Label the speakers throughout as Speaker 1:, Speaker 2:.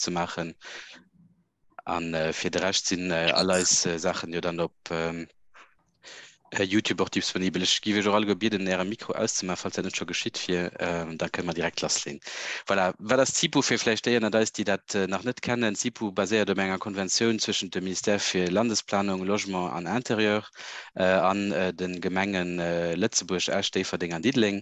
Speaker 1: zu machen. An für den Rest sind alles Sachen, die dann auf YouTube auch disponibel. Ich gebe schon alle Gebiete in Mikro auszumachen, falls das nicht schon geschieht, da können wir direkt loslegen. Voilà. Weil das ZIPU für vielleicht die, da ist, die das noch nicht kennen, ZIPU basiert auf einer Konvention zwischen dem Ministère für Landesplanung, Logement und Interieur an den Gemengen Lützeburg, Ersteferding und Diedling.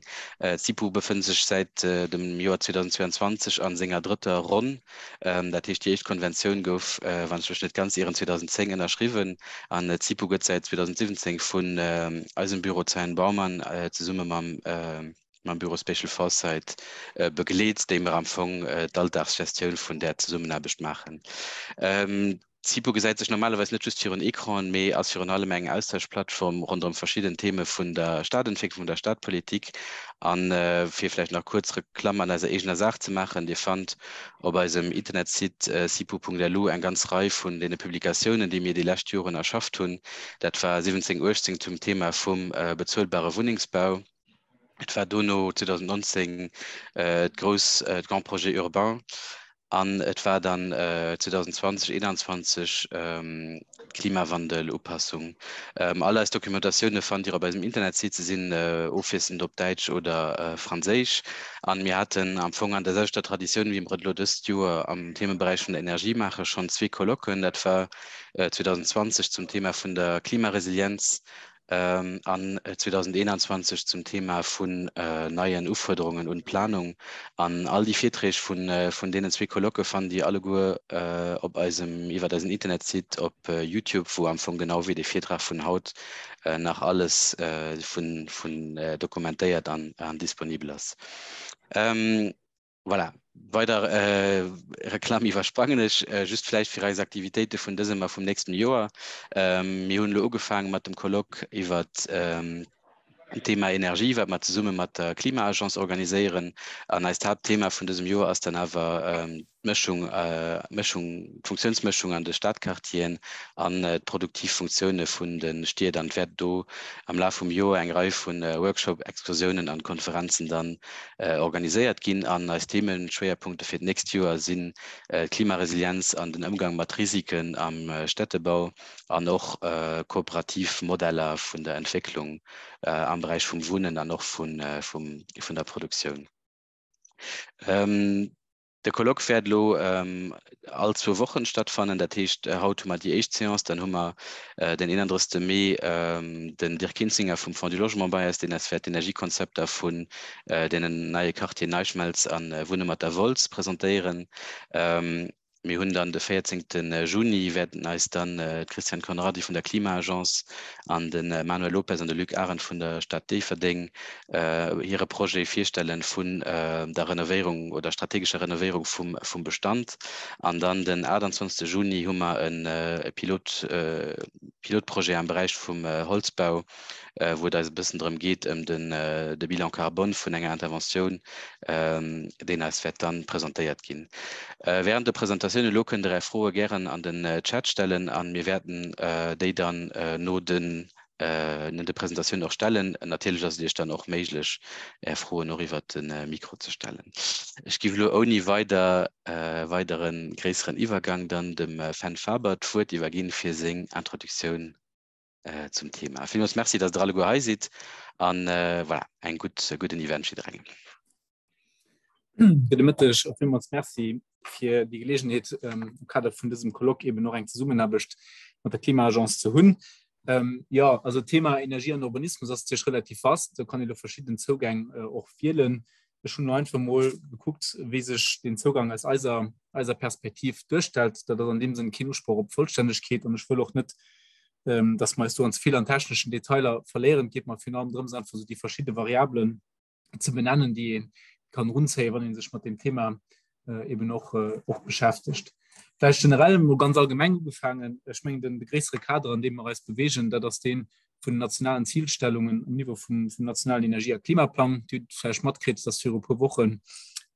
Speaker 1: ZIPU befindet sich seit dem Jahr 2022 an seiner dritten Runde. Das ist die Konvention, wann ich nicht ganz ihren 2010 unterschrieben, an ZIPU geht seit 2017 von Eisenbüro Zein Baumann zusammen mit Büro Special Foresight begleitet, dem wir am Anfang die Alltagsgestion von der Zusammenarbeit machen. ZIPU gesagt sich normalerweise nicht just für ein Ekran, mehr als für eine alle Menge Austauschplattform rund um verschiedene Themen von der Stadtentwicklung, von der Stadtpolitik. An für vielleicht noch kurz Klammern also eine Sache zu machen, die fand auf unserem Internetsite sipu.lu eine ganze Reihe von den Publikationen, die mir die letzten Jahre erschafft haben. Das war 17 Uhr zum Thema vom bezahlbaren Wohnungsbau. Das war Dono 2019 groß Grand Projet Urbain. An et war dann 2020 Klimawandel Upassung. Alle als Dokumentationen fand ihr bei dem Internet sind Office op Deutsch oder Französisch. An mir hatten am Anfang an derselben Tradition wie im Redlo am Themenbereich von der Energiemache schon 2 Kolloquien. Das war 2020 zum Thema von der Klimaresilienz. An 2021 zum Thema von neuen Aufforderungen und Planung. An all die Vorträge von denen 2 Kolloquien fanden die alle gut auf unserem Internet-Site, auf YouTube, wo am Anfang genau wie der Vortrag von Haut nach alles von dokumentiert dann disponibel ist. Voilà. Weiter Reklam überspangen ist, just vielleicht für eure Aktivitäten von diesem Mal vom nächsten Jahr. Wir haben angefangen mit dem Kolloq über Thema Energie, was wir zusammen mit der Klimaagenz organisieren. Als Hauptthema von diesem Jahr ist dann aber Funktionsmischung an den Stadtquartieren, an Produktivfunktionen von den Städten. Und wird da am Laufe des Jahres eine Reihe von Workshops, Exkursionen und Konferenzen dann organisiert gehen. Als Themenschwerpunkte für das nächste Jahr sind Klimaresilienz an den Umgang mit Risiken am Städtebau und auch Kooperativmodelle von der Entwicklung am Bereich vom Wohnen, dann noch von der Produktion. Der Kolloq wird alle 2 Wochen stattfinden. Das heißt, heute mal die erste Séance, dann haben wir den 31. Mai den Dirk Kinzinger vom Fonds du Logement bei uns, den es wird Energiekonzepte von den neuen Quartier Neuschmelz an Wohnen mit der Volz präsentieren. Wir haben dann den 14. Juni werden als dann Christian Conradi von der Klimaagenz an den Manuel Lopez und den Luc Arendt von der Stadt Deverding ihre Projekt vorstellen von der Renovierung oder strategischer Renovierung vom Bestand. Und dann den 28. Juni haben wir ein Pilotprojekt im Bereich vom Holzbau, wo es ein bisschen darum geht, den Bilan Carbon von einer Intervention, den es wird dann präsentiert gehen. Während der Präsentation können drei Fragen gerne an den Chat stellen, an wir werden die dann nur in der Präsentation noch stellen. Natürlich ist es dann auch möglich, Fragen noch über den Mikro zu stellen. Ich gebe ohne weiteren größeren Übergang dann dem Fan Fabert vor, die übergehen für seine Introduktion zum Thema. Vielen Dank, merci, dass ihr alle gut seid. Und voilà, ein guten Event wieder.
Speaker 2: Bitte auf jeden Fall merci für die Gelegenheit, gerade von diesem Kolloq eben noch ein Zusammenarbeit mit der Klimaagenz zu haben. Ja, also Thema Energie und Urbanismus, das ist relativ fast. Da kann ich auf verschiedenen Zugängen auch wählen. Ich habe schon einfach mal geguckt, wie sich den Zugang als Perspektiv darstellt, da das an dem Sinne kein Anspruch auf Vollständigkeit und ich will auch nicht, dass man so uns viel an technischen Detailer verlieren, geht man final drin sein, versucht die verschiedenen Variablen zu benennen, die kann runzählen, wenn man sich mit dem Thema eben auch beschäftigt. Vielleicht generell nur ganz allgemein gefangen, ich meine, den größere Kader, an dem wir uns bewegen, da das den von nationalen Zielstellungen am Niveau vom nationalen Energie- und Klimaplan, die vielleicht mitkriegt, das für ein paar Wochen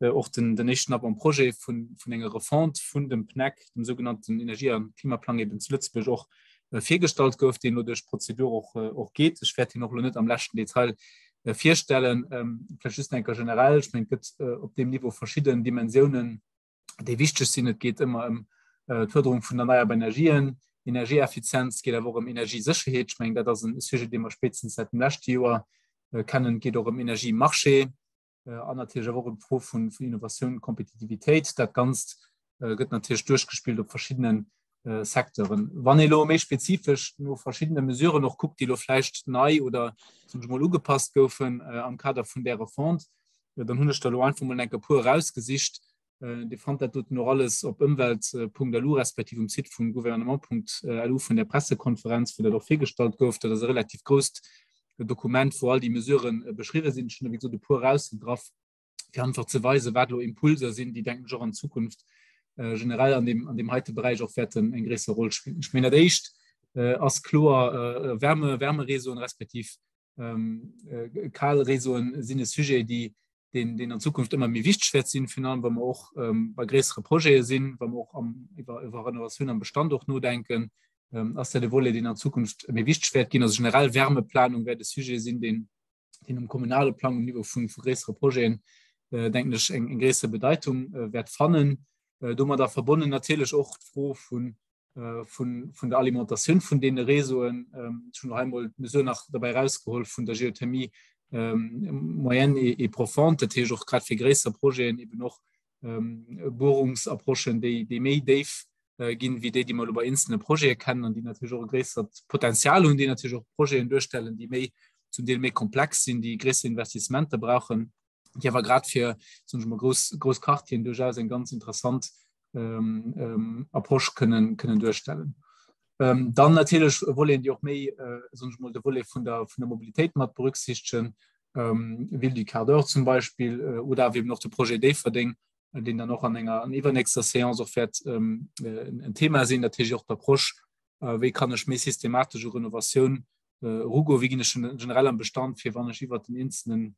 Speaker 2: auch den nächsten aber ein Projekt von einer Reform von dem PNAC, dem sogenannten Energie- und Klimaplan eben zu Lützburg auch vorgestellt wird, den nur durch Prozedur auch geht. Ich werde hier noch nicht am letzten Detail vorstellen, vielleicht ist ein generell, ich meine, auf dem Niveau verschiedene Dimensionen Die wichtig sind, geht immer Förderung von erneuerbaren Energien, Energieeffizienz, geht aber auch um Energiesicherheit. Ich meine, das ist ein Sujet, den wir spätestens seit dem letzten Jahr kennen, geht auch um Energiemarché, natürlich auch um Pro von Innovation und Kompetitivität. Das Ganze wird natürlich durchgespielt auf verschiedenen Sektoren. Wenn ihr mehr spezifisch nur verschiedene Mesuren noch guckt, die vielleicht neu oder zum Beispiel mal angepasst werden am Kader von der Reform, dann habe ich da einfach mal ein pur rausgesicht. Die fand dort nur alles op Umwelt.lu respektive um Site vom Gouvernement.lu von der Pressekonferenz, wo der doch fehlgestalt durfte, das relativ groß Dokument, wo all die Mesuren beschrieben sind, schon wie so de pur raus drauf, die einfach zu weise Wertlo Impulse sind, die denken schon an Zukunft generell an dem heute Bereich auch werden en größere Rolle spielen. Ich meine echt als Chlor Wärmereson respektiv Kahlreson sind Sujet, die den in Zukunft immer mehr wichtig sind, final, wenn wir auch bei größere Projekte sind, wenn wir auch über Renovation am Bestand auch nur denken, aus der Wolle, die in Zukunft mehr wichtig wird, gehen also generell Wärmeplanung, wer das Sujet sind, den um kommunale Planung über von größere Projekte, denke ich, eine größere Bedeutung wird fanden. Da man da verbunden natürlich auch froh von der Alimentation von den Resoen schon noch einmal so nach dabei rausgeholt von der Geothermie moyen et profond, auch gerade für größere Projekte eben noch Bohrungsapprochen, die mehr Dave gehen wie die mal über einzelne Projekte kennen und die natürlich auch größeres Potenzial und die natürlich auch Projekte durchstellen, die mehr zum Teil mehr komplex sind, die größere Investimente brauchen. Die aber gerade für Großkartien durchaus ein ganz interessant Approach können durchstellen. Dann natürlich wollen die auch mehr Wolle von der Mobilität mal berücksichtigen, will die Cardeur zum Beispiel oder eben noch der Projekt D verdingen, den dann noch an nächster Seance auch fährt ein Thema sehen, natürlich auch der Approach, wie kann ich mehr systematische Renovation Rugo wie generell am Bestand für wann ich den einzelnen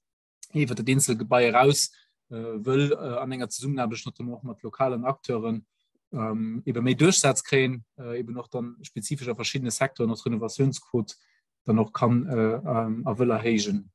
Speaker 2: der Dienstelgebäi raus will an enger Zusammenarbeit noch mit lokalen Akteuren eben mehr Durchsatz kriegen, eben noch dann spezifisch auf verschiedene Sektoren aus Renovationsquote dann noch kann erhegen.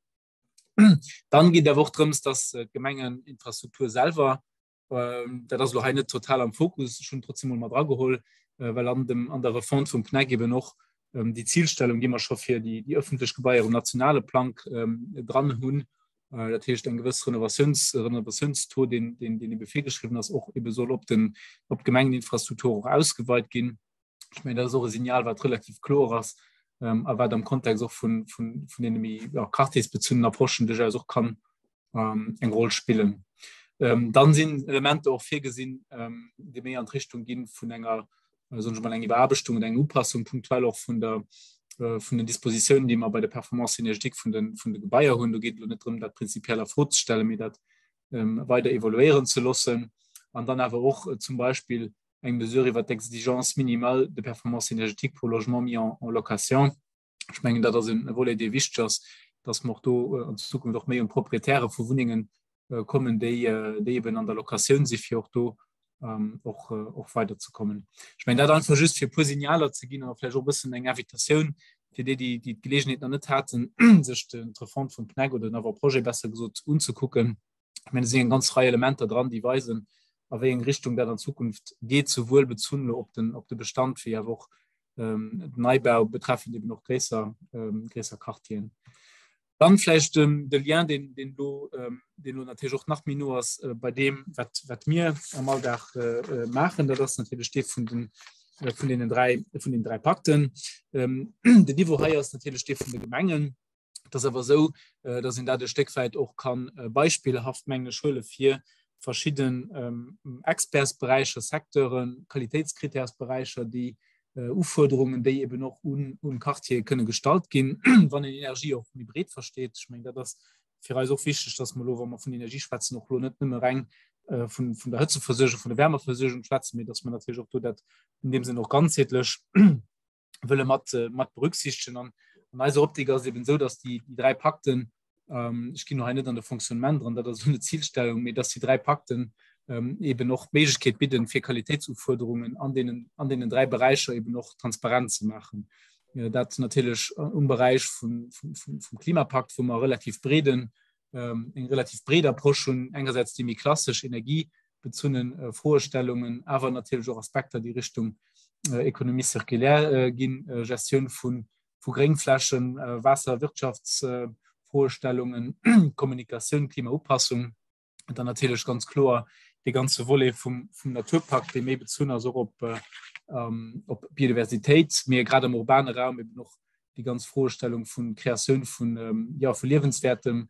Speaker 2: Dann geht der Woche drin, dass Gemengeninfrastruktur selber das noch nicht total am Fokus schon trotzdem mal dran geholt, weil an der Reform vom Kneck eben noch die Zielstellung, die man schon für die öffentliche Gebäude und nationale Plan dran haben, das heißt ein gewisses Renovationstor, den die Befehl geschrieben hast, auch eben soll ob Gemeindeninfrastruktur auch ausgeweitet gehen. Ich meine, das ist auch ein Signal, was relativ klar ist, aber im Kontext auch von den kartesbezogenen Approchen, die auch kann eine Rolle spielen. Dann sind Elemente auch vorgesehen, die mehr in Richtung gehen von einer Bearbeitung und einer Anpassung, punktuell auch von den Dispositionen, die man bei der Performance Energetik von den Gebäudehunden geht, nicht darum, das prinzipiell vorzustellen, mir das weiter evaluieren zu lassen. Und dann aber auch zum Beispiel eine Mesure über die Exigence minimale de Performance Energetik pour Logement mis en Location. Ich meine, das ist eine Wolle, die wichtig ist, dass man in Zukunft auch mehr proprietäre von Wohnungen kommen, die eben an der Lokation sich für auch weiterzukommen. Ich meine, da einfach just für Signaler zu gehen, aber vielleicht auch ein bisschen eine Invitation für die Gelegenheit noch nicht hatten, sich den Reform von Kneck oder ein Projekt besser gesagt umzugucken. Ich meine, es sind ganz freie Elemente dran, die weisen, aber in Richtung, der in Zukunft geht, sowohl bezogen auf den Bestand wie auch Neubau betreffend eben noch größer Kartien. Dann vielleicht der Lien, den du natürlich auch nach mir hast, bei dem, was wir einmal da machen, das natürlich steht von den drei Pakten. Der Niveau higher ist natürlich steht von den Gemengen. Das ist aber so, dass in der Stückweit auch kann beispielhaft Menge Schule für verschiedene Expertsbereiche, Sektoren, Qualitätskritersbereiche, die Aufforderungen, die eben noch Kartier können gestaltet gehen, wann die Energie auch hybrid versteht. Ich meine, das für uns auch wichtig, dass man, wenn man von Energieschwätzen noch nicht mehr rein von der Hitzeversorgung, von der Wärmeversorgung schwätzen, dass man natürlich auch das in dem Sinne noch ganzheitlich will mit berücksichtigen. Und also Optiker ist eben so, dass die drei Pakten, ich gehe noch nicht an der Funktionament dran, das ist so eine Zielstellung, dass die drei Pakten eben noch Möglichkeit bieten für Qualitätsaufforderungen an den drei Bereichen eben noch transparent zu machen. Das natürlich im Bereich vom Klimapakt, wo man relativ breder Approach schon einerseits die klassische Energie bezogen Vorstellungen, aber natürlich auch Aspekte, die Richtung Ökonomie zirkulär gehen, Gestion von Geringflaschen, Wasser, Wirtschaftsvorstellungen, Kommunikation, Klimaanpassung und dann natürlich ganz klar die ganze Wolle vom Naturpark, die mehr bezogen also ob Biodiversität, mehr gerade im urbanen Raum eben noch die ganze Vorstellung von Kreation von lebenswertem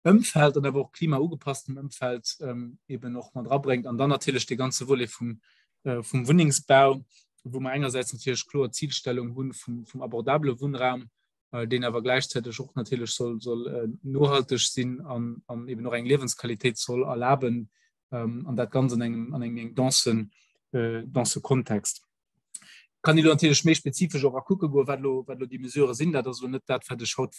Speaker 2: Umfeld und aber auch klimaangepasstem Umfeld eben noch mal drauf bringt. Und dann natürlich die ganze Wolle vom Wohnungsbau, wo man einerseits natürlich klar Zielstellung vom abordable Wohnraum, den aber gleichzeitig auch natürlich soll nachhaltig sein an eben noch eine Lebensqualität soll erlauben an das Ganze an einem ganzen Kontext. Kann ich natürlich mehr spezifisch auch gucken, weil die Mesure sind, dass nicht das für die Schau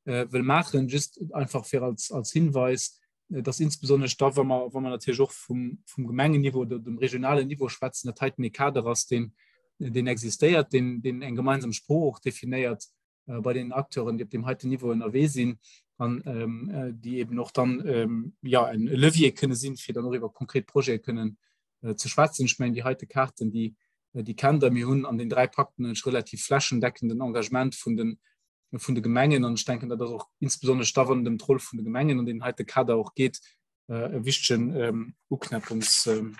Speaker 2: will machen, just einfach für als Hinweis, dass insbesondere Stoff, wenn man natürlich auch vom Gemengenniveau oder dem regionalen Niveau schwätzen, der Teil Kader aus den existiert, den einen gemeinsamen Spruch definiert bei den Akteuren, die auf dem heutigen Niveau in NRW sind, die eben noch dann ein Levier können sind, für dann auch über konkret Projekte können zu schwatzen. Ich meine, die heute Karten, die kann der mir hun an den 3 Pakten relativ flaschendeckenden Engagement von den Gemengen und ich denke, dass das auch insbesondere Staffel dem Troll von den Gemengen und den heute Kader auch geht wichtigen Uknappungspunkt.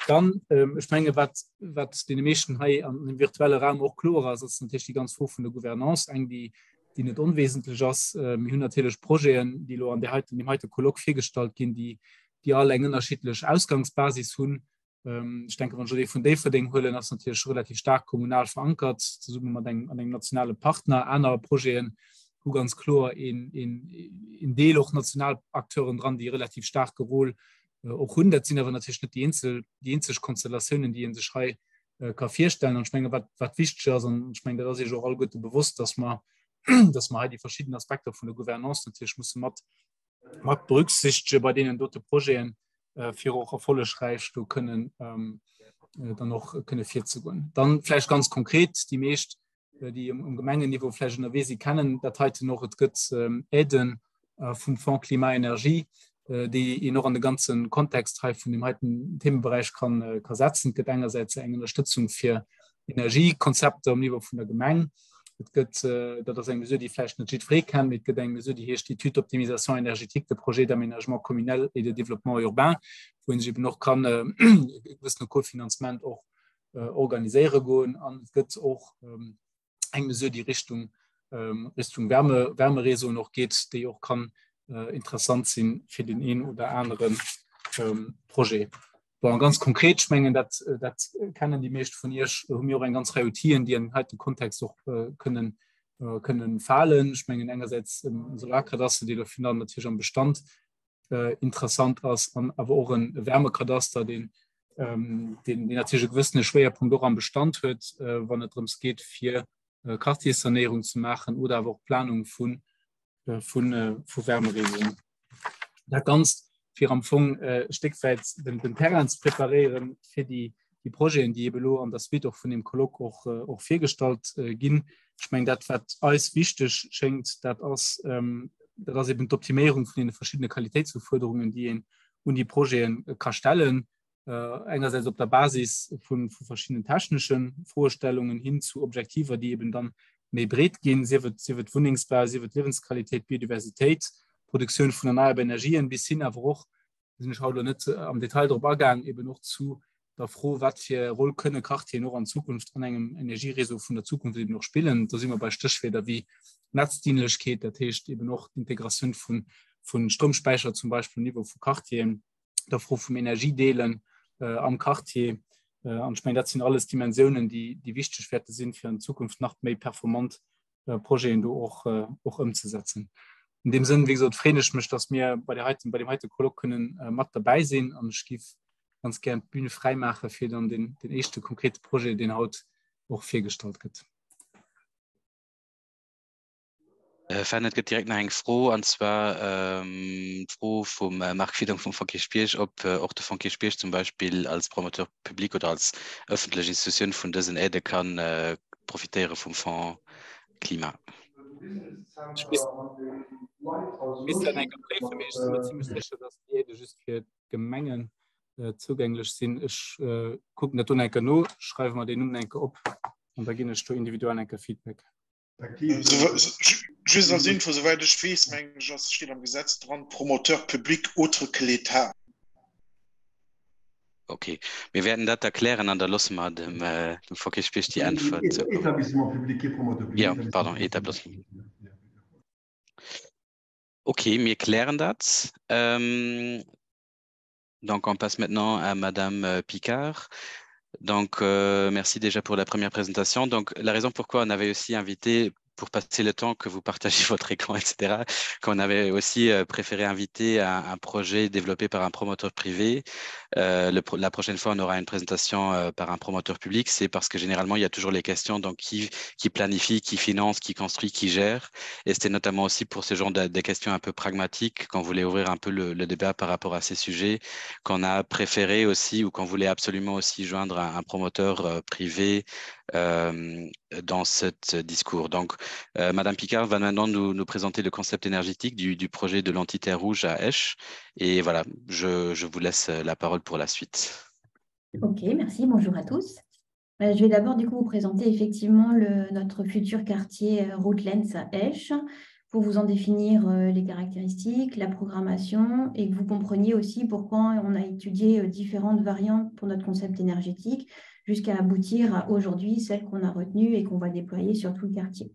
Speaker 2: Dann ich meine was den Menschen an dem virtuellen Raum auch klar ist natürlich die ganz hoch von der Gouvernance eigentlich die nicht unwesentlich ist natürlich Projekte die an der heute Kolloq vorgestellt gehen die alle unterschiedliche Ausgangsbasis haben. Ich denke man von Verding das natürlich relativ stark kommunal verankert zu suchen man an den nationale Partner einer Projekten wo ganz klar in D auch Nationalakteuren dran die relativ stark geholt auch 100 sind aber natürlich nicht die einzige Konstellationen die in sich Kaffee stellen und schmengen was wichtig ist und ich meine das ist auch alle gut bewusst dass man halt die verschiedenen Aspekte von der Gouvernance natürlich muss berücksichtigen bei denen dort Projekten für auch erfolgreich du können dann noch können 40 dann vielleicht ganz konkret die meist die im Gemengenniveau vielleicht in der sie kennen das heute noch Eden vom Fonds Klimaenergie die noch an den ganzen Kontext von dem heutigen Themenbereich kann setzen einerseits eine Unterstützung für Energiekonzepte am Niveau von der Gemeinde die Fläche kann mit die Institutoptimisation énergétique de projet d'aménagement communal et de développement urbain wo noch kann Kofinanzement auch organisieren gehen an auch eng die Richtung Wärmereso noch geht die auch kann interessant sind für den einen oder anderen Projekt. Ganz konkret schmengen das kennen die meisten von ihr ein ganz Reutieren die in heute Kontext auch können fallen schmengen einerseits im Solarkadaster die dafür natürlich am Bestand interessant ist aber auch ein Wärmekadaster den natürlich gewissen Schwerpunkt auch am Bestand hört wann es darum geht für Quartierssanierung zu machen oder aber auch Planung von Wärmeregelungen da ganz für am Fong Steckfeld den Terrans präparieren für die Projekte die Ebelo an das wird auch von dem Kolloq auch viergestalt gehen ich meine das wird alles wichtig schenkt das eben die Optimierung von den verschiedenen Qualitätsforderungen die und die Projekte kann stellen einerseits auf der Basis von verschiedenen technischen Vorstellungen hin zu Objektiver die eben dann mehr breit gehen sie wird Wohnungsbau sie wird Lebensqualität Biodiversität Produktion von erneuerbaren Energien bis hin aber auch nicht am Detail darübergegangen eben noch zu da froh was für Rolle können Kraft noch an Zukunft an einem Energiereso von der Zukunft eben noch spielen da sind wir bei Stichwörter wie Netzdienlichkeit der Tisch eben noch Integration von Stromspeicher zum Beispiel Niveau von Kartien da froh vom Energiedelen am Kartier und das sind alles Dimensionen die wichtig Werte sind für in Zukunft nach mehr performant Projekte auch umzusetzen. In dem Sinn wie gesagt freue ich mich dass wir bei dem heute Kolloq können matt dabei sind und ich gebe ganz gern Bühne freimachen für dann den ersten konkreten Projekt den Haut auch viergestaltet
Speaker 1: Fernet get direkt eng froh an zwar froh vom Marktfirung vom Verkehrspiech ob auch der Verkehrspiech zum Beispiel als Promoteurpublik oder als öffentliche Institution von dessen Erde kann profitieren vom Fonds Klima.
Speaker 2: Ist dann für mich ziemlich sicher, dass die just für Gemengen zugänglich sind. Ich gucke nicht nur nur, schreibe mal den Umdenke ab und da gehe ich zu individuellen Feedback.
Speaker 3: Just als Info, soweit ich weiß, das steht am Gesetz dran, Promoteur public autre que l'État.
Speaker 1: Okay, wir werden das erklären an der Losma dem Fokisch die Antwort. Ja, pardon, Établissement. Okay, wir klären das. Donc, on passe maintenant à Madame Picard. Donc, merci déjà pour la première présentation. Donc, la raison pourquoi on avait aussi invité, pour passer le temps que vous partagez votre écran, etc., qu'on avait aussi préféré inviter un projet développé par un promoteur privé. La prochaine fois, on aura une présentation par un promoteur public. C'est parce que généralement, il y a toujours les questions, donc qui planifie, qui finance, qui construit, qui gère. Et c'était notamment aussi pour ce genre des questions un peu pragmatiques, qu'on voulait ouvrir un peu le débat par rapport à ces sujets, qu'on a préféré aussi ou qu'on voulait absolument aussi joindre un promoteur privé dans ce discours. Donc, Madame Picard va maintenant nous présenter le concept énergétique du projet de l'Antiterre rouge à Esch. Et voilà, je vous laisse la parole pour la suite.
Speaker 4: Ok, merci. Bonjour à tous. Je vais d'abord du coup vous présenter effectivement notre futur quartier Routlands à Esch pour vous en définir les caractéristiques, la programmation et que vous compreniez aussi pourquoi on a étudié différentes variantes pour notre concept énergétique jusqu'à aboutir à aujourd'hui celle qu'on a retenue et qu'on va déployer sur tout le quartier.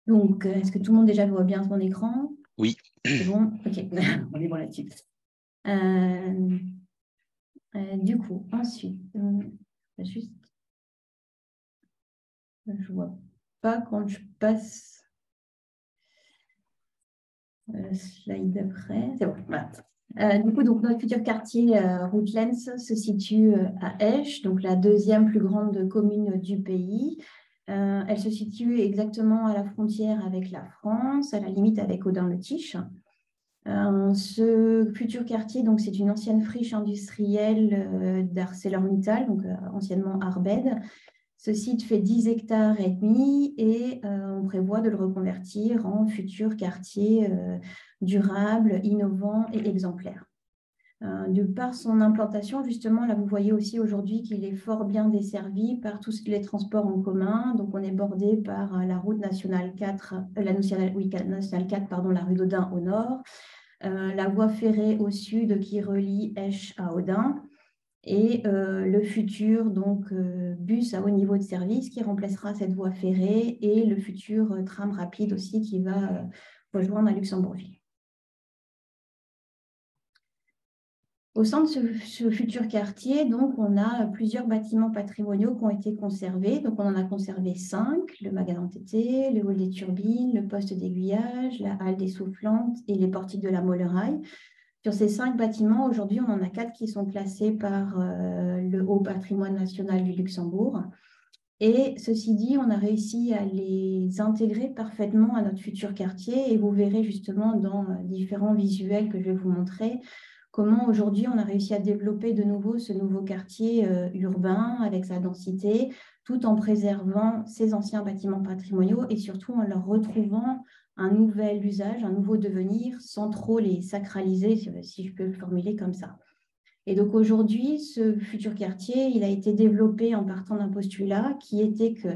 Speaker 4: Donc, est-ce que tout le monde déjà voit bien son écran?
Speaker 1: Oui.
Speaker 4: C'est bon? Ok, on est bon là-dessus. Du coup, ensuite, juste, je ne vois pas quand je passe slide d'après. C'est bon, voilà. Du coup, donc, notre futur quartier Routlands se situe à Esch, donc la deuxième plus grande commune du pays. Elle se situe exactement à la frontière avec la France, à la limite avec Audun-le-Tiche. Ce futur quartier, donc, c'est une ancienne friche industrielle d'ArcelorMittal, donc anciennement Arbed. Ce site fait 10 hectares et demi et on prévoit de le reconvertir en futur quartier durable, innovant et exemplaire. De par son implantation, justement, là, vous voyez aussi aujourd'hui qu'il est fort bien desservi par tous les transports en commun. Donc, on est bordé par la route nationale 4, nationale 4, pardon, la rue d'Audun au nord, la voie ferrée au sud qui relie Esch à Audun, et le futur donc, bus à haut niveau de service qui remplacera cette voie ferrée et le futur tram rapide aussi qui va rejoindre à Luxembourgville. Au sein de ce futur quartier, donc, on a plusieurs bâtiments patrimoniaux qui ont été conservés. Donc, on en a conservé 5, le magasin TT, le hall des turbines, le poste d'aiguillage, la halle des soufflantes et les portiques de la Molleraille. Sur ces 5 bâtiments, aujourd'hui, on en a 4 qui sont classés par le Haut patrimoine national du Luxembourg. Et ceci dit, on a réussi à les intégrer parfaitement à notre futur quartier et vous verrez justement dans différents visuels que je vais vous montrer comment aujourd'hui on a réussi à développer de nouveau ce nouveau quartier urbain avec sa densité, tout en préservant ces anciens bâtiments patrimoniaux et surtout en leur retrouvant un nouvel usage, un nouveau devenir, sans trop les sacraliser, si je peux le formuler comme ça. Et donc aujourd'hui, ce futur quartier, il a été développé en partant d'un postulat qui était que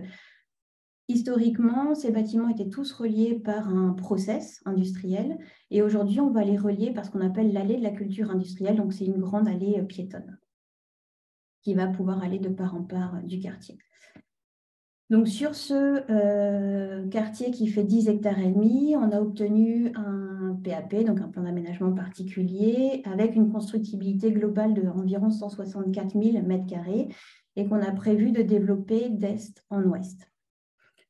Speaker 4: historiquement, ces bâtiments étaient tous reliés par un process industriel et aujourd'hui, on va les relier par ce qu'on appelle l'allée de la culture industrielle. Donc, c'est une grande allée piétonne qui va pouvoir aller de part en part du quartier. Donc, sur ce quartier qui fait 10 hectares et demi, on a obtenu un PAP, donc un plan d'aménagement particulier, avec une constructibilité globale d'environ 164 000 m² et qu'on a prévu de développer d'est en ouest.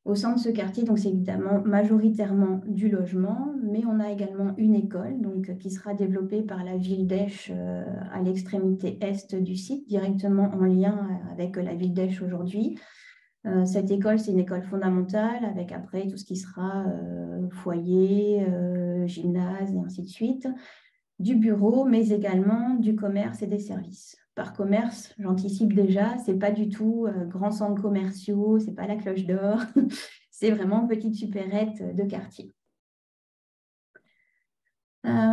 Speaker 4: Au sein de ce quartier, donc c'est évidemment majoritairement du logement, mais on a également une école donc, qui sera développée par la ville d'Esch à l'extrémité est du site, directement en lien avec la ville d'Esch aujourd'hui. Cette école, c'est une école fondamentale avec après tout ce qui sera foyer, gymnase et ainsi de suite, du bureau, mais également du commerce et des services. Par commerce, j'anticipe déjà, ce n'est pas du tout grands centres commerciaux, ce n'est pas la Cloche d'Or, c'est vraiment petite supérette de quartier.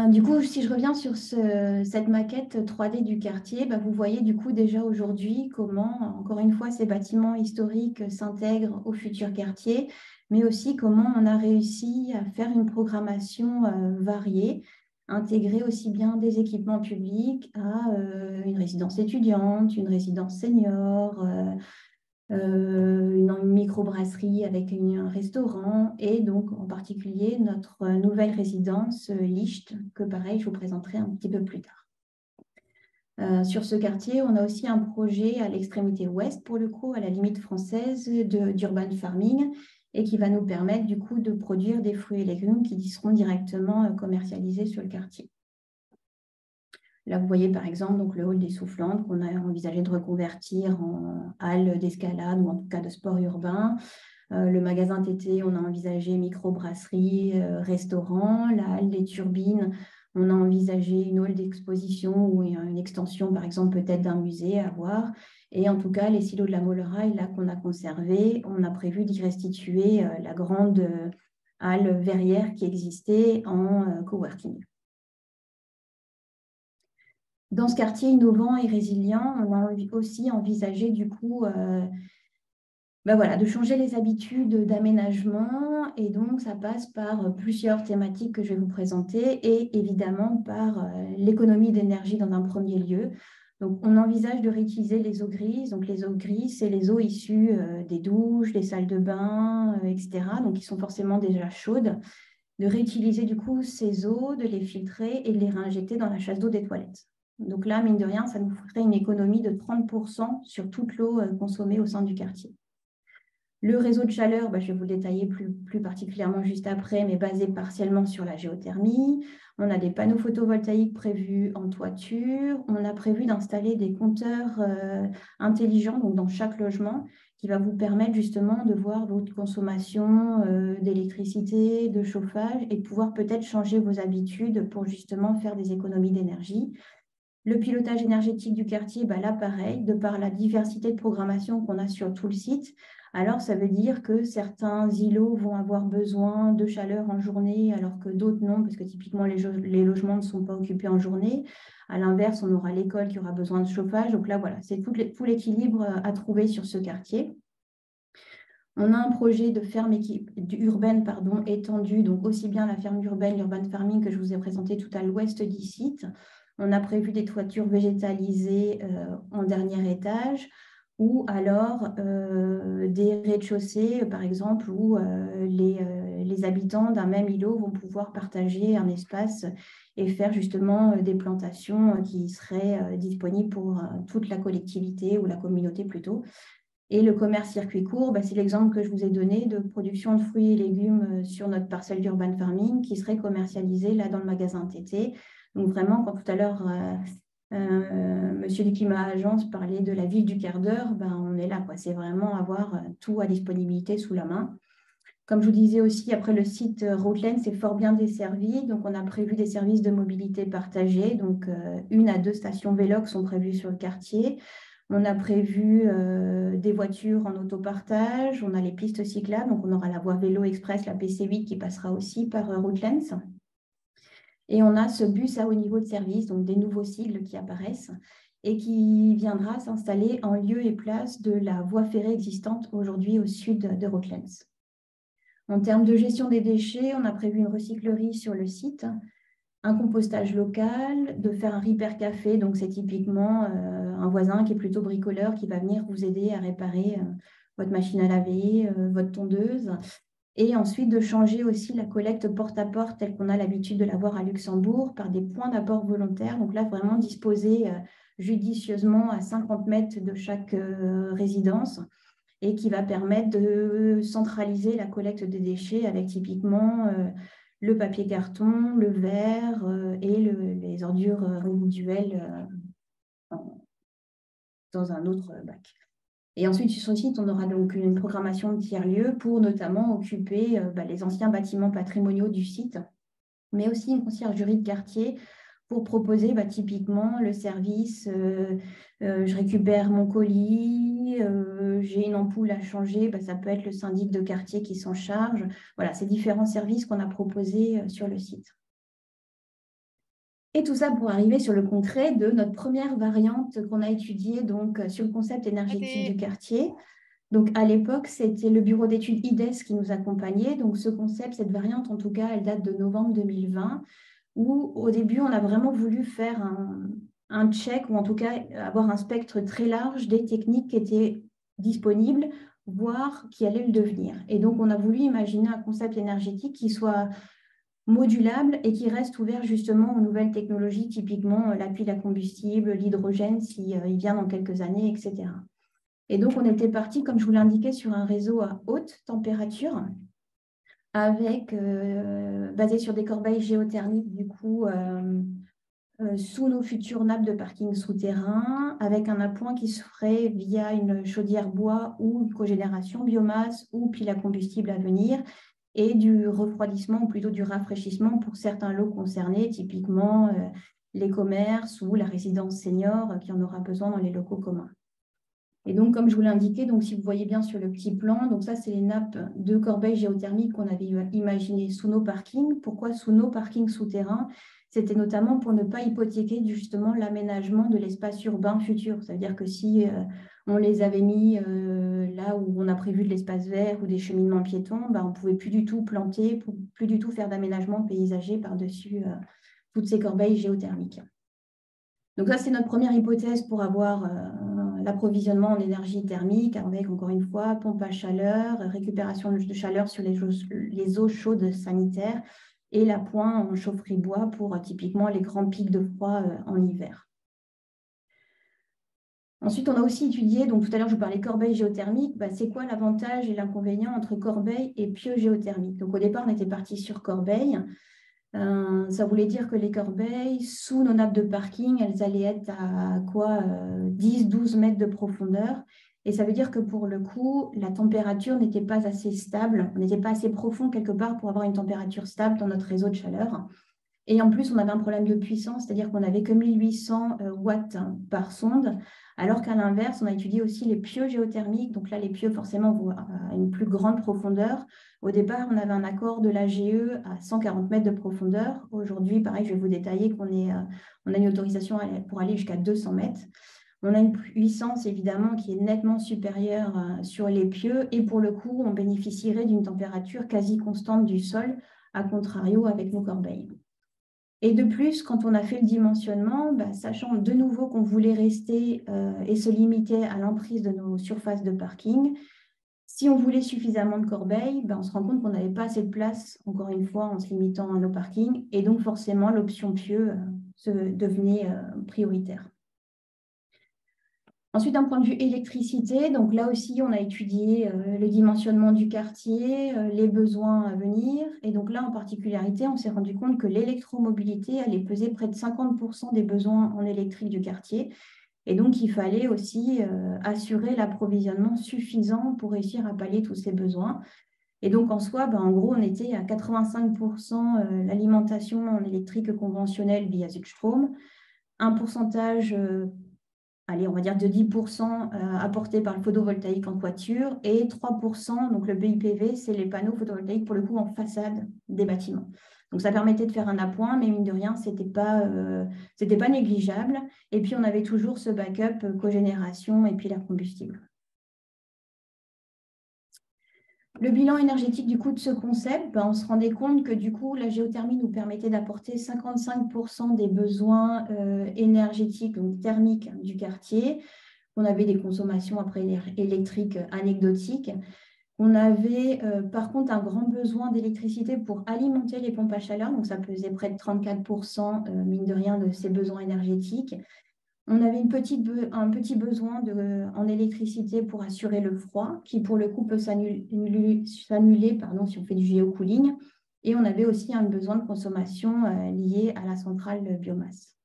Speaker 4: Du coup, si je reviens sur cette maquette 3D du quartier, vous voyez du coup déjà aujourd'hui comment, encore une fois, ces bâtiments historiques s'intègrent au futur quartier, mais aussi comment on a réussi à faire une programmation variée, intégrer aussi bien des équipements publics à une résidence étudiante, une résidence senior, une microbrasserie avec un restaurant et donc en particulier notre nouvelle résidence Licht, que pareil, je vous présenterai un petit peu plus tard. Sur ce quartier, on a aussi un projet à l'extrémité ouest, pour le coup, à la limite française d'urban farming et qui va nous permettre du coup de produire des fruits et légumes qui seront directement commercialisés sur le quartier. Là, vous voyez par exemple donc, le hall des Soufflantes qu'on a envisagé de reconvertir en halle d'escalade ou en tout cas de sport urbain. Le magasin TT, on a envisagé microbrasserie, restaurant. La halle des Turbines, on a envisagé une hall d'exposition ou une extension par exemple peut-être d'un musée à voir. Et en tout cas, les silos de la Molleraille, là qu'on a conservé, on a prévu d'y restituer la grande halle verrière qui existait en coworking. Dans ce quartier innovant et résilient, on a aussi envisagé du coup de changer les habitudes d'aménagement et donc ça passe par plusieurs thématiques que je vais vous présenter et évidemment par l'économie d'énergie dans un premier lieu. Donc on envisage de réutiliser les eaux grises. Donc les eaux grises, c'est les eaux issues des douches, des salles de bain, etc. Donc qui sont forcément déjà chaudes. De réutiliser du coup ces eaux, de les filtrer et de les réinjecter dans la chasse d'eau des toilettes. Donc là, mine de rien, ça nous ferait une économie de 30% sur toute l'eau consommée au sein du quartier. Le réseau de chaleur, je vais vous le détailler plus particulièrement juste après, mais basé partiellement sur la géothermie. On a des panneaux photovoltaïques prévus en toiture. On a prévu d'installer des compteurs intelligents donc dans chaque logement qui va vous permettre justement de voir votre consommation d'électricité, de chauffage et de pouvoir peut-être changer vos habitudes pour justement faire des économies d'énergie. Le pilotage énergétique du quartier, là, pareil, de par la diversité de programmation qu'on a sur tout le site. Alors, ça veut dire que certains îlots vont avoir besoin de chaleur en journée, alors que d'autres non, parce que typiquement, les logements ne sont pas occupés en journée. À l'inverse, on aura l'école qui aura besoin de chauffage. Donc là, voilà, c'est tout l'équilibre à trouver sur ce quartier. On a un projet de ferme urbaine étendue, donc aussi bien la ferme urbaine, l'urban farming que je vous ai présenté tout à l'ouest du site. On a prévu des toitures végétalisées en dernier étage ou alors des rez-de-chaussée, par exemple, où les habitants d'un même îlot vont pouvoir partager un espace et faire justement des plantations qui seraient disponibles pour toute la collectivité ou la communauté plutôt. Et le commerce circuit court, c'est l'exemple que je vous ai donné de production de fruits et légumes sur notre parcelle d'urban farming qui serait commercialisée là dans le magasin TT. Donc vraiment, quand tout à l'heure, Monsieur du Climat Agence parlait de la ville du quart d'heure, on est là. C'est vraiment avoir tout à disponibilité sous la main. Comme je vous disais aussi, après le site Routelaine, c'est fort bien desservi. Donc, on a prévu des services de mobilité partagés. Donc, 1 à 2 stations Vélox sont prévues sur le quartier. On a prévu des voitures en autopartage. On a les pistes cyclables. Donc, on aura la voie vélo express, la PC8, qui passera aussi par Routelaine. Et on a ce bus à haut niveau de service, donc des nouveaux sigles qui apparaissent et qui viendra s'installer en lieu et place de la voie ferrée existante aujourd'hui au sud de Routelaine. En termes de gestion des déchets, on a prévu une recyclerie sur le site, un compostage local, de faire un repair café, donc c'est typiquement un voisin qui est plutôt bricoleur qui va venir vous aider à réparer votre machine à laver, votre tondeuse. Et ensuite, de changer aussi la collecte porte-à-porte telle qu'on a l'habitude de l'avoir à Luxembourg par des points d'apport volontaires. Donc là, vraiment disposés judicieusement à 50 mètres de chaque résidence et qui va permettre de centraliser la collecte des déchets avec typiquement le papier carton, le verre et les ordures résiduelles dans un autre bac. Et ensuite, sur ce site, on aura donc une programmation de tiers-lieux pour notamment occuper les anciens bâtiments patrimoniaux du site, mais aussi une conciergerie de quartier pour proposer typiquement le service je récupère mon colis, j'ai une ampoule à changer, ça peut être le syndic de quartier qui s'en charge. Voilà, ces différents services qu'on a proposés sur le site. Et tout ça pour arriver sur le concret de notre première variante qu'on a étudiée donc, sur le concept énergétique du quartier. Donc, à l'époque, c'était le bureau d'études IDES qui nous accompagnait. Donc, ce concept, cette variante, en tout cas, elle date de novembre 2020, où au début, on a vraiment voulu faire un check, ou en tout cas avoir un spectre très large des techniques qui étaient disponibles, voire qui allaient le devenir. Et donc, on a voulu imaginer un concept énergétique qui soit modulable et qui reste ouvert justement aux nouvelles technologies, typiquement la pile à combustible, l'hydrogène, s'il vient dans quelques années, etc. Et donc, on était parti, comme je vous l'indiquais, sur un réseau à haute température, avec, basé sur des corbeilles géothermiques, du coup, sous nos futures nappes de parking souterrain, avec un appoint qui se ferait via une chaudière bois ou une cogénération biomasse ou pile à combustible à venir, et du refroidissement ou plutôt du rafraîchissement pour certains lots concernés, typiquement les commerces ou la résidence senior qui en aura besoin dans les locaux communs. Et donc, comme je vous l'ai indiqué, donc si vous voyez bien sur le petit plan, donc ça, c'est les nappes de corbeilles géothermiques qu'on avait imaginées sous nos parkings. Pourquoi sous nos parkings souterrains? C'était notamment pour ne pas hypothéquer justement l'aménagement de l'espace urbain futur. C'est-à-dire que si on les avait mis là où on a prévu de l'espace vert ou des cheminements piétons, on ne pouvait plus du tout planter, plus du tout faire d'aménagement paysager par-dessus toutes ces corbeilles géothermiques. Donc ça, c'est notre première hypothèse pour avoir l'approvisionnement en énergie thermique avec, encore une fois, pompe à chaleur, récupération de chaleur sur les eaux chaudes sanitaires et l'appoint en chaufferie bois pour typiquement les grands pics de froid en hiver. Ensuite, on a aussi étudié, donc tout à l'heure, je vous parlais corbeille géothermique, c'est quoi l'avantage et l'inconvénient entre corbeille et pieux géothermique? Donc au départ, on était parti sur corbeille. Ça voulait dire que les corbeilles, sous nos nappes de parking, elles allaient être à quoi 10-12 mètres de profondeur. Et ça veut dire que pour le coup, la température n'était pas assez stable. On n'était pas assez profond quelque part pour avoir une température stable dans notre réseau de chaleur. Et en plus, on avait un problème de puissance, c'est-à-dire qu'on n'avait que 1800 watts par sonde, alors qu'à l'inverse, on a étudié aussi les pieux géothermiques. Donc là, les pieux, forcément, vont à une plus grande profondeur. Au départ, on avait un accord de l'AGE à 140 mètres de profondeur. Aujourd'hui, pareil, je vais vous détailler qu'on a une autorisation pour aller jusqu'à 200 mètres. On a une puissance, évidemment, qui est nettement supérieure sur les pieux. Et pour le coup, on bénéficierait d'une température quasi constante du sol, à contrario avec nos corbeilles. Et de plus, quand on a fait le dimensionnement, sachant de nouveau qu'on voulait rester et se limiter à l'emprise de nos surfaces de parking, si on voulait suffisamment de corbeilles, on se rend compte qu'on n'avait pas assez de place, encore une fois, en se limitant à nos parkings. Et donc, forcément, l'option pieux devenait prioritaire. Ensuite, d'un point de vue électricité, donc là aussi, on a étudié le dimensionnement du quartier, les besoins à venir. Et donc là, en particularité, on s'est rendu compte que l'électromobilité allait peser près de 50% des besoins en électrique du quartier. Et donc, il fallait aussi assurer l'approvisionnement suffisant pour réussir à pallier tous ces besoins. Et donc, en soi, en gros, on était à 85% l'alimentation en électrique conventionnelle via Südstrom, un pourcentage allez, on va dire de 10% apportés par le photovoltaïque en toiture et 3%, donc le BIPV, c'est les panneaux photovoltaïques pour le coup en façade des bâtiments. Donc ça permettait de faire un appoint, mais mine de rien, c'était pas négligeable. Et puis on avait toujours ce backup cogénération et puis l'air combustible. Le bilan énergétique du coup de ce concept, on se rendait compte que du coup, la géothermie nous permettait d'apporter 55% des besoins énergétiques, donc thermiques du quartier. On avait des consommations après électriques anecdotiques. On avait par contre un grand besoin d'électricité pour alimenter les pompes à chaleur, donc ça pesait près de 34%, mine de rien, de ces besoins énergétiques. On avait un petit besoin en électricité pour assurer le froid, qui pour le coup peut s'annuler si on fait du géocooling. Et on avait aussi un besoin de consommation lié à la centrale biomasse.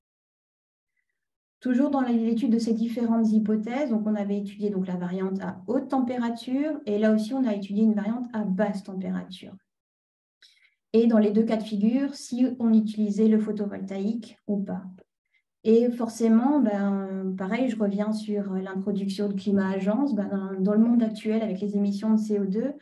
Speaker 4: Toujours dans l'étude de ces différentes hypothèses, donc on avait étudié donc la variante à haute température et là aussi on a étudié une variante à basse température. Et dans les deux cas de figure, si on utilisait le photovoltaïque ou pas. Et forcément, pareil, je reviens sur l'introduction de Climat Agence. Dans le monde actuel, avec les émissions de CO2,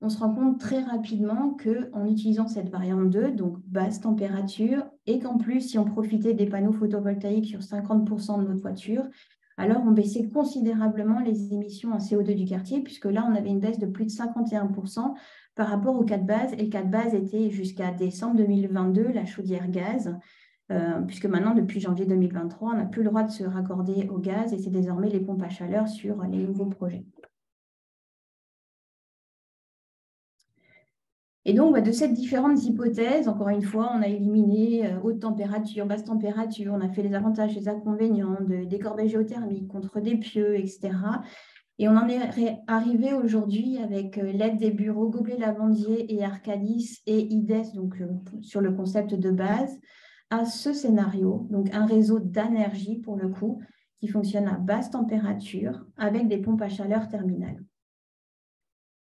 Speaker 4: on se rend compte très rapidement qu'en utilisant cette variante 2, donc basse température, et qu'en plus, si on profitait des panneaux photovoltaïques sur 50% de nos toitures, alors on baissait considérablement les émissions en CO2 du quartier, puisque là, on avait une baisse de plus de 51% par rapport au cas de base. Et le cas de base était jusqu'à décembre 2022, la chaudière gaz, puisque maintenant, depuis janvier 2023, on n'a plus le droit de se raccorder au gaz et c'est désormais les pompes à chaleur sur les nouveaux projets. Et donc, de ces différentes hypothèses, encore une fois, on a éliminé haute température, basse température, on a fait les avantages, les inconvénients des corbeilles géothermiques contre des pieux, etc. Et on en est arrivé aujourd'hui avec l'aide des bureaux Gobelet-Lavandier et Arcadis et IDES, donc sur le concept de base, à ce scénario, donc un réseau d'énergie pour le coup, qui fonctionne à basse température avec des pompes à chaleur terminales.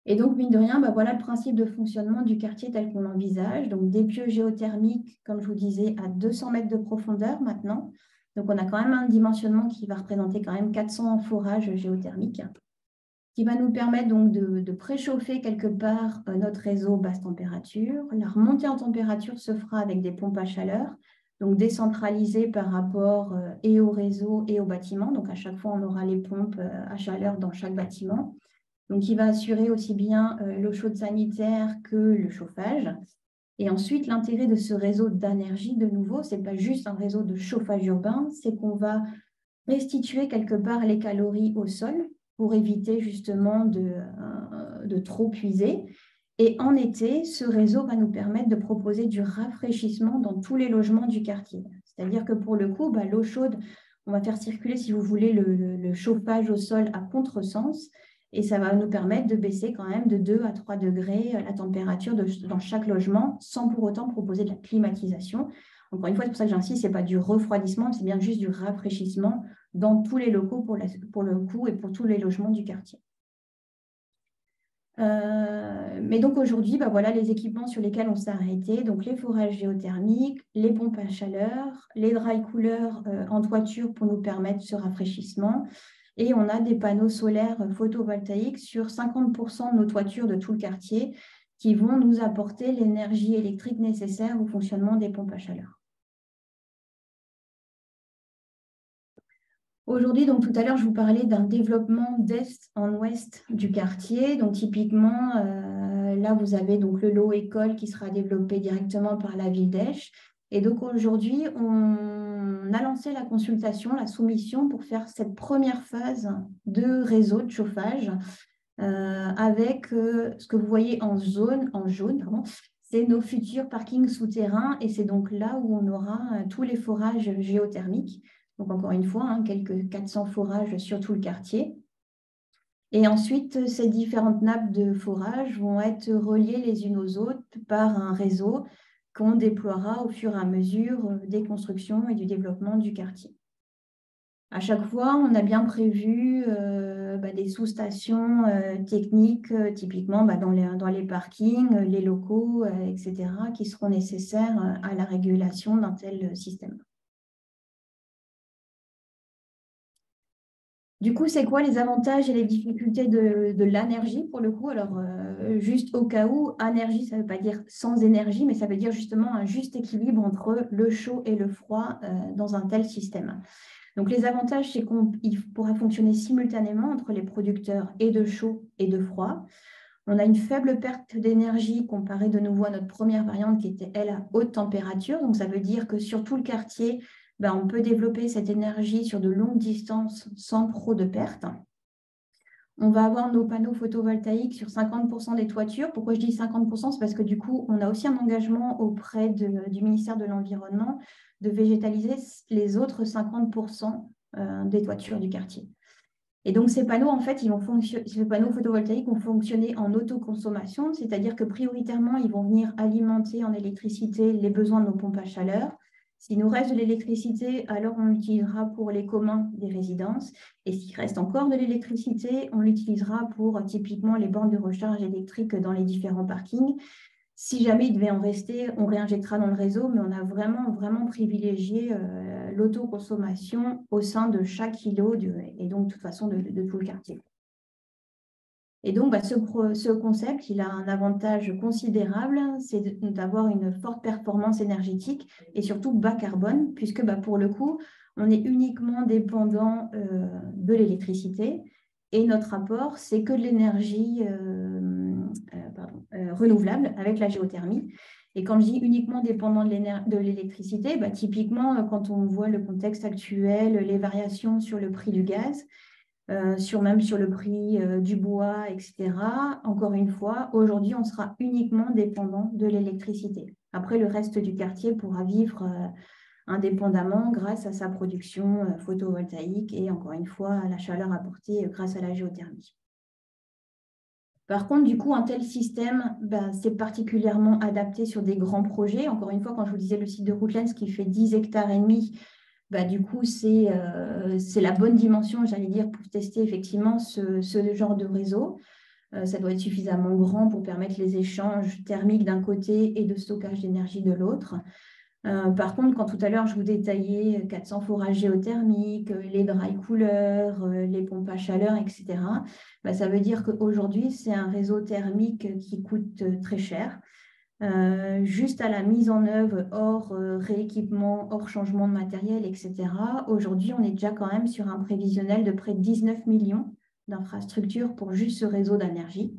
Speaker 4: Et donc, mine de rien, voilà le principe de fonctionnement du quartier tel qu'on l'envisage. Donc, des pieux géothermiques, comme je vous disais, à 200 mètres de profondeur maintenant. Donc, on a quand même un dimensionnement qui va représenter quand même 400 forages géothermiques, qui va nous permettre donc de préchauffer quelque part notre réseau basse température. La remontée en température se fera avec des pompes à chaleur, donc décentralisées par rapport et au réseau et au bâtiment. Donc, à chaque fois, on aura les pompes à chaleur dans chaque bâtiment. Donc, qui va assurer aussi bien l'eau chaude sanitaire que le chauffage. Et ensuite, l'intérêt de ce réseau d'énergie, de nouveau, ce n'est pas juste un réseau de chauffage urbain, c'est qu'on va restituer quelque part les calories au sol pour éviter justement de trop puiser. Et en été, ce réseau va nous permettre de proposer du rafraîchissement dans tous les logements du quartier. C'est-à-dire que pour le coup, l'eau chaude, on va faire circuler, si vous voulez, le chauffage au sol à contresens. Et ça va nous permettre de baisser quand même de 2 à 3 degrés la température dans chaque logement sans pour autant proposer de la climatisation. Encore une fois, c'est pour ça que j'insiste, ce n'est pas du refroidissement, c'est bien juste du rafraîchissement dans tous les locaux pour le coup et pour tous les logements du quartier. Mais donc aujourd'hui, voilà les équipements sur lesquels on s'est arrêté. Donc les forages géothermiques, les pompes à chaleur, les dry coolers en toiture pour nous permettre ce rafraîchissement. Et on a des panneaux solaires photovoltaïques sur 50% de nos toitures de tout le quartier qui vont nous apporter l'énergie électrique nécessaire au fonctionnement des pompes à chaleur. Aujourd'hui, donc tout à l'heure, je vous parlais d'un développement d'est en ouest du quartier. Donc typiquement, là, vous avez donc le lot école qui sera développé directement par la ville d'Esch. Et donc aujourd'hui, on a lancé la consultation, la soumission pour faire cette première phase de réseau de chauffage avec ce que vous voyez en jaune, c'est nos futurs parkings souterrains et c'est donc là où on aura tous les forages géothermiques. Donc encore une fois, quelques 400 forages sur tout le quartier. Et ensuite, ces différentes nappes de forage vont être reliées les unes aux autres par un réseau qu'on déploiera au fur et à mesure des constructions et du développement du quartier. À chaque fois, on a bien prévu des sous-stations techniques, typiquement dans les parkings, les locaux, etc., qui seront nécessaires à la régulation d'un tel système. Du coup, c'est quoi les avantages et les difficultés de l'énergie pour le coup? Alors, juste au cas où, énergie, ça ne veut pas dire sans énergie, mais ça veut dire justement un juste équilibre entre le chaud et le froid dans un tel système. Donc, les avantages, c'est qu'il pourra fonctionner simultanément entre les producteurs et de chaud et de froid. On a une faible perte d'énergie comparée de nouveau à notre première variante qui était, elle, à haute température. Donc, ça veut dire que sur tout le quartier, on peut développer cette énergie sur de longues distances sans trop de pertes. On va avoir nos panneaux photovoltaïques sur 50% des toitures. Pourquoi je dis 50%? C'est parce que du coup, on a aussi un engagement auprès du ministère de l'Environnement de végétaliser les autres 50% des toitures du quartier. Et donc, ces panneaux, en fait, ces panneaux photovoltaïques vont fonctionner en autoconsommation, c'est-à-dire que prioritairement, ils vont venir alimenter en électricité les besoins de nos pompes à chaleur. S'il nous reste de l'électricité, alors on l'utilisera pour les communs des résidences. Et s'il reste encore de l'électricité, on l'utilisera pour typiquement les bornes de recharge électrique dans les différents parkings. Si jamais il devait en rester, on réinjectera dans le réseau, mais on a vraiment privilégié l'autoconsommation au sein de chaque îlot et donc de toute façon de tout le quartier. Et donc, ce concept, il a un avantage considérable, c'est d'avoir une forte performance énergétique et surtout bas carbone, puisque pour le coup, on est uniquement dépendant de l'électricité et notre apport, c'est que de l'énergie renouvelable avec la géothermie. Et quand je dis uniquement dépendant de l'électricité, typiquement, quand on voit le contexte actuel, les variations sur le prix du gaz, même sur le prix du bois, etc. Encore une fois, aujourd'hui, on sera uniquement dépendant de l'électricité. Après, le reste du quartier pourra vivre indépendamment grâce à sa production photovoltaïque et encore une fois, à la chaleur apportée grâce à la géothermie. Par contre, du coup, un tel système, c'est particulièrement adapté sur des grands projets. Encore une fois, quand je vous disais le site de Routlands qui fait 10 hectares et demi, du coup, c'est la bonne dimension, j'allais dire, pour tester effectivement ce genre de réseau. Ça doit être suffisamment grand pour permettre les échanges thermiques d'un côté et de stockage d'énergie de l'autre. Par contre, quand tout à l'heure, je vous détaillais 400 forages géothermiques, les dry coolers, les pompes à chaleur, etc., ça veut dire qu'aujourd'hui, c'est un réseau thermique qui coûte très cher. Juste à la mise en œuvre, hors rééquipement, hors changement de matériel, etc. Aujourd'hui, on est déjà quand même sur un prévisionnel de près de 19 millions d'infrastructures pour juste ce réseau d'énergie.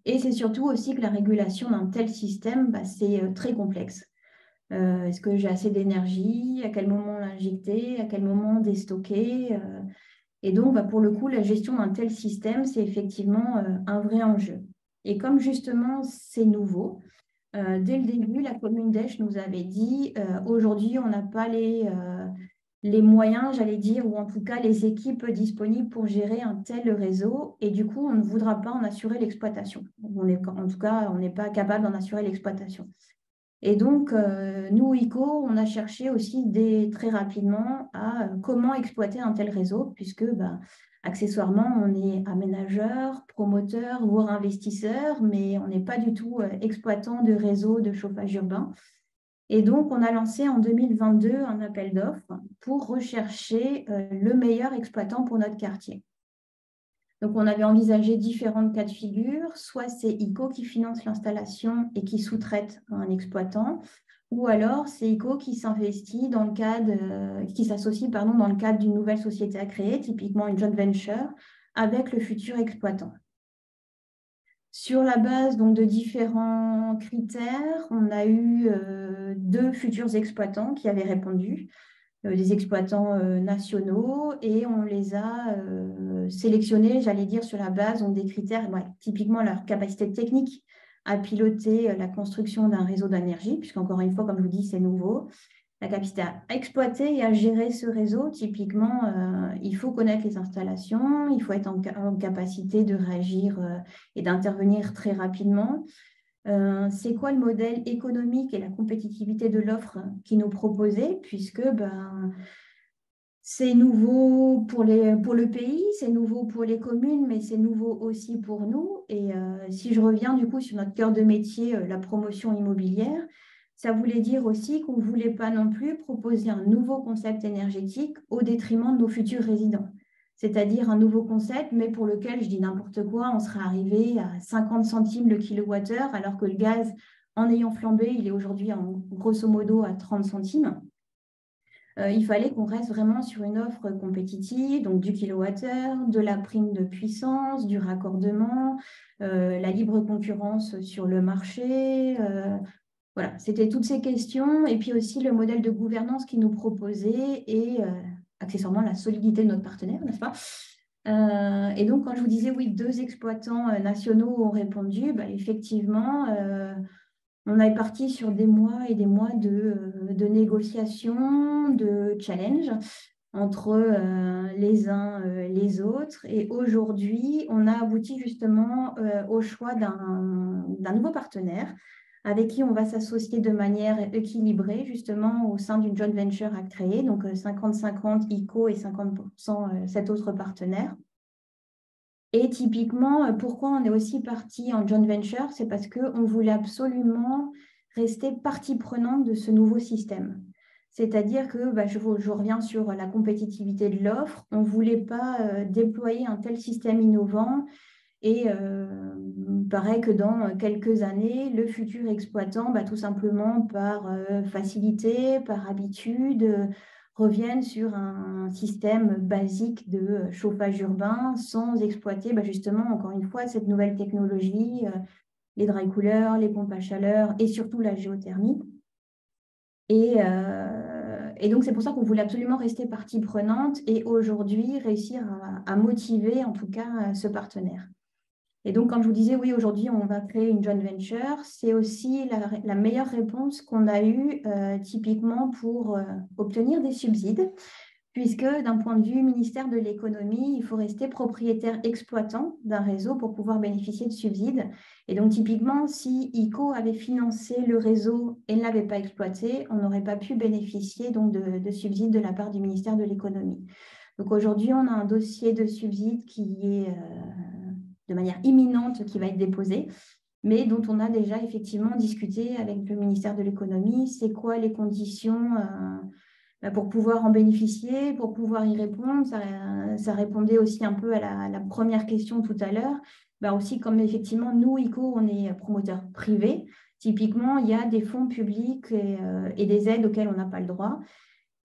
Speaker 4: Et c'est surtout aussi que la régulation d'un tel système, c'est très complexe. Est-ce que j'ai assez d'énergie? À quel moment l'injecter? À quel moment déstocker? Et donc, pour le coup, la gestion d'un tel système, c'est effectivement un vrai enjeu. Et comme justement, c'est nouveau, dès le début, la commune d'Esch nous avait dit aujourd'hui, on n'a pas les moyens, j'allais dire, ou en tout cas les équipes disponibles pour gérer un tel réseau. Et du coup, on ne voudra pas en assurer l'exploitation. En tout cas, on n'est pas capable d'en assurer l'exploitation. Et donc, nous, ICO, on a cherché aussi très rapidement à comment exploiter un tel réseau, puisque accessoirement, on est aménageur, promoteur, voire investisseur, mais on n'est pas du tout exploitant de réseau de chauffage urbain. Et donc, on a lancé en 2022 un appel d'offres pour rechercher le meilleur exploitant pour notre quartier. Donc, on avait envisagé différents cas de figure. Soit c'est ICO qui finance l'installation et qui sous-traite un exploitant, ou alors c'est ICO qui s'investit dans le cadre, qui s'associe dans le cadre d'une nouvelle société à créer, typiquement une joint venture, avec le futur exploitant. Sur la base donc, de différents critères, on a eu 2 futurs exploitants qui avaient répondu. Des exploitants nationaux et on les a sélectionnés, j'allais dire, sur la base des critères, typiquement leur capacité technique à piloter la construction d'un réseau d'énergie, puisqu'encore une fois, comme je vous dis, c'est nouveau. La capacité à exploiter et à gérer ce réseau, typiquement, il faut connaître les installations, il faut être en capacité de réagir et d'intervenir très rapidement. C'est quoi le modèle économique et la compétitivité de l'offre qui nous proposait, puisque c'est nouveau pour le pays, c'est nouveau pour les communes, mais c'est nouveau aussi pour nous. Et si je reviens du coup sur notre cœur de métier, la promotion immobilière, ça voulait dire aussi qu'on ne voulait pas non plus proposer un nouveau concept énergétique au détriment de nos futurs résidents. C'est-à-dire un nouveau concept, mais pour lequel, je dis n'importe quoi, on serait arrivé à 50 centimes le kilowattheure, alors que le gaz, en ayant flambé, il est aujourd'hui grosso modo à 30 centimes. Il fallait qu'on reste vraiment sur une offre compétitive, donc du kilowattheure, de la prime de puissance, du raccordement, la libre concurrence sur le marché. Voilà, c'était toutes ces questions. Et puis aussi le modèle de gouvernance qui nous proposait et accessoirement la solidité de notre partenaire, n'est-ce pas? Et donc, quand je vous disais, oui, 2 exploitants nationaux ont répondu, effectivement, on est parti sur des mois et des mois de négociations, de challenge entre les uns les autres. Et aujourd'hui, on a abouti justement au choix d'un nouveau partenaire avec qui on va s'associer de manière équilibrée, justement, au sein d'une joint venture à créer, donc 50-50 ICO et 50% cet autre partenaire. Et typiquement, pourquoi on est aussi parti en joint venture, c'est parce qu'on voulait absolument rester partie prenante de ce nouveau système. C'est-à-dire que, je reviens sur la compétitivité de l'offre, on ne voulait pas déployer un tel système innovant Et paraît que dans quelques années, le futur exploitant, tout simplement par facilité, par habitude, reviennent sur un système basique de chauffage urbain sans exploiter justement, encore une fois, cette nouvelle technologie, les dry coolers, les pompes à chaleur et surtout la géothermie. Et donc, c'est pour ça qu'on voulait absolument rester partie prenante et aujourd'hui réussir à motiver en tout cas ce partenaire. Et donc, quand je vous disais, oui, aujourd'hui, on va créer une joint venture, c'est aussi la meilleure réponse qu'on a eue typiquement pour obtenir des subsides, puisque d'un point de vue ministère de l'économie, il faut rester propriétaire exploitant d'un réseau pour pouvoir bénéficier de subsides. Et donc, typiquement, si ICO avait financé le réseau et ne l'avait pas exploité, on n'aurait pas pu bénéficier donc, de subsides de la part du ministère de l'économie. Donc, aujourd'hui, on a un dossier de subsides qui est de manière imminente qui va être déposé, mais dont on a déjà effectivement discuté avec le ministère de l'économie. C'est quoi les conditions pour pouvoir en bénéficier, pour pouvoir y répondre. Ça répondait aussi un peu à la première question tout à l'heure. Aussi, comme effectivement, nous, ICO, on est promoteur privé. Typiquement, il y a des fonds publics et des aides auxquelles on n'a pas le droit.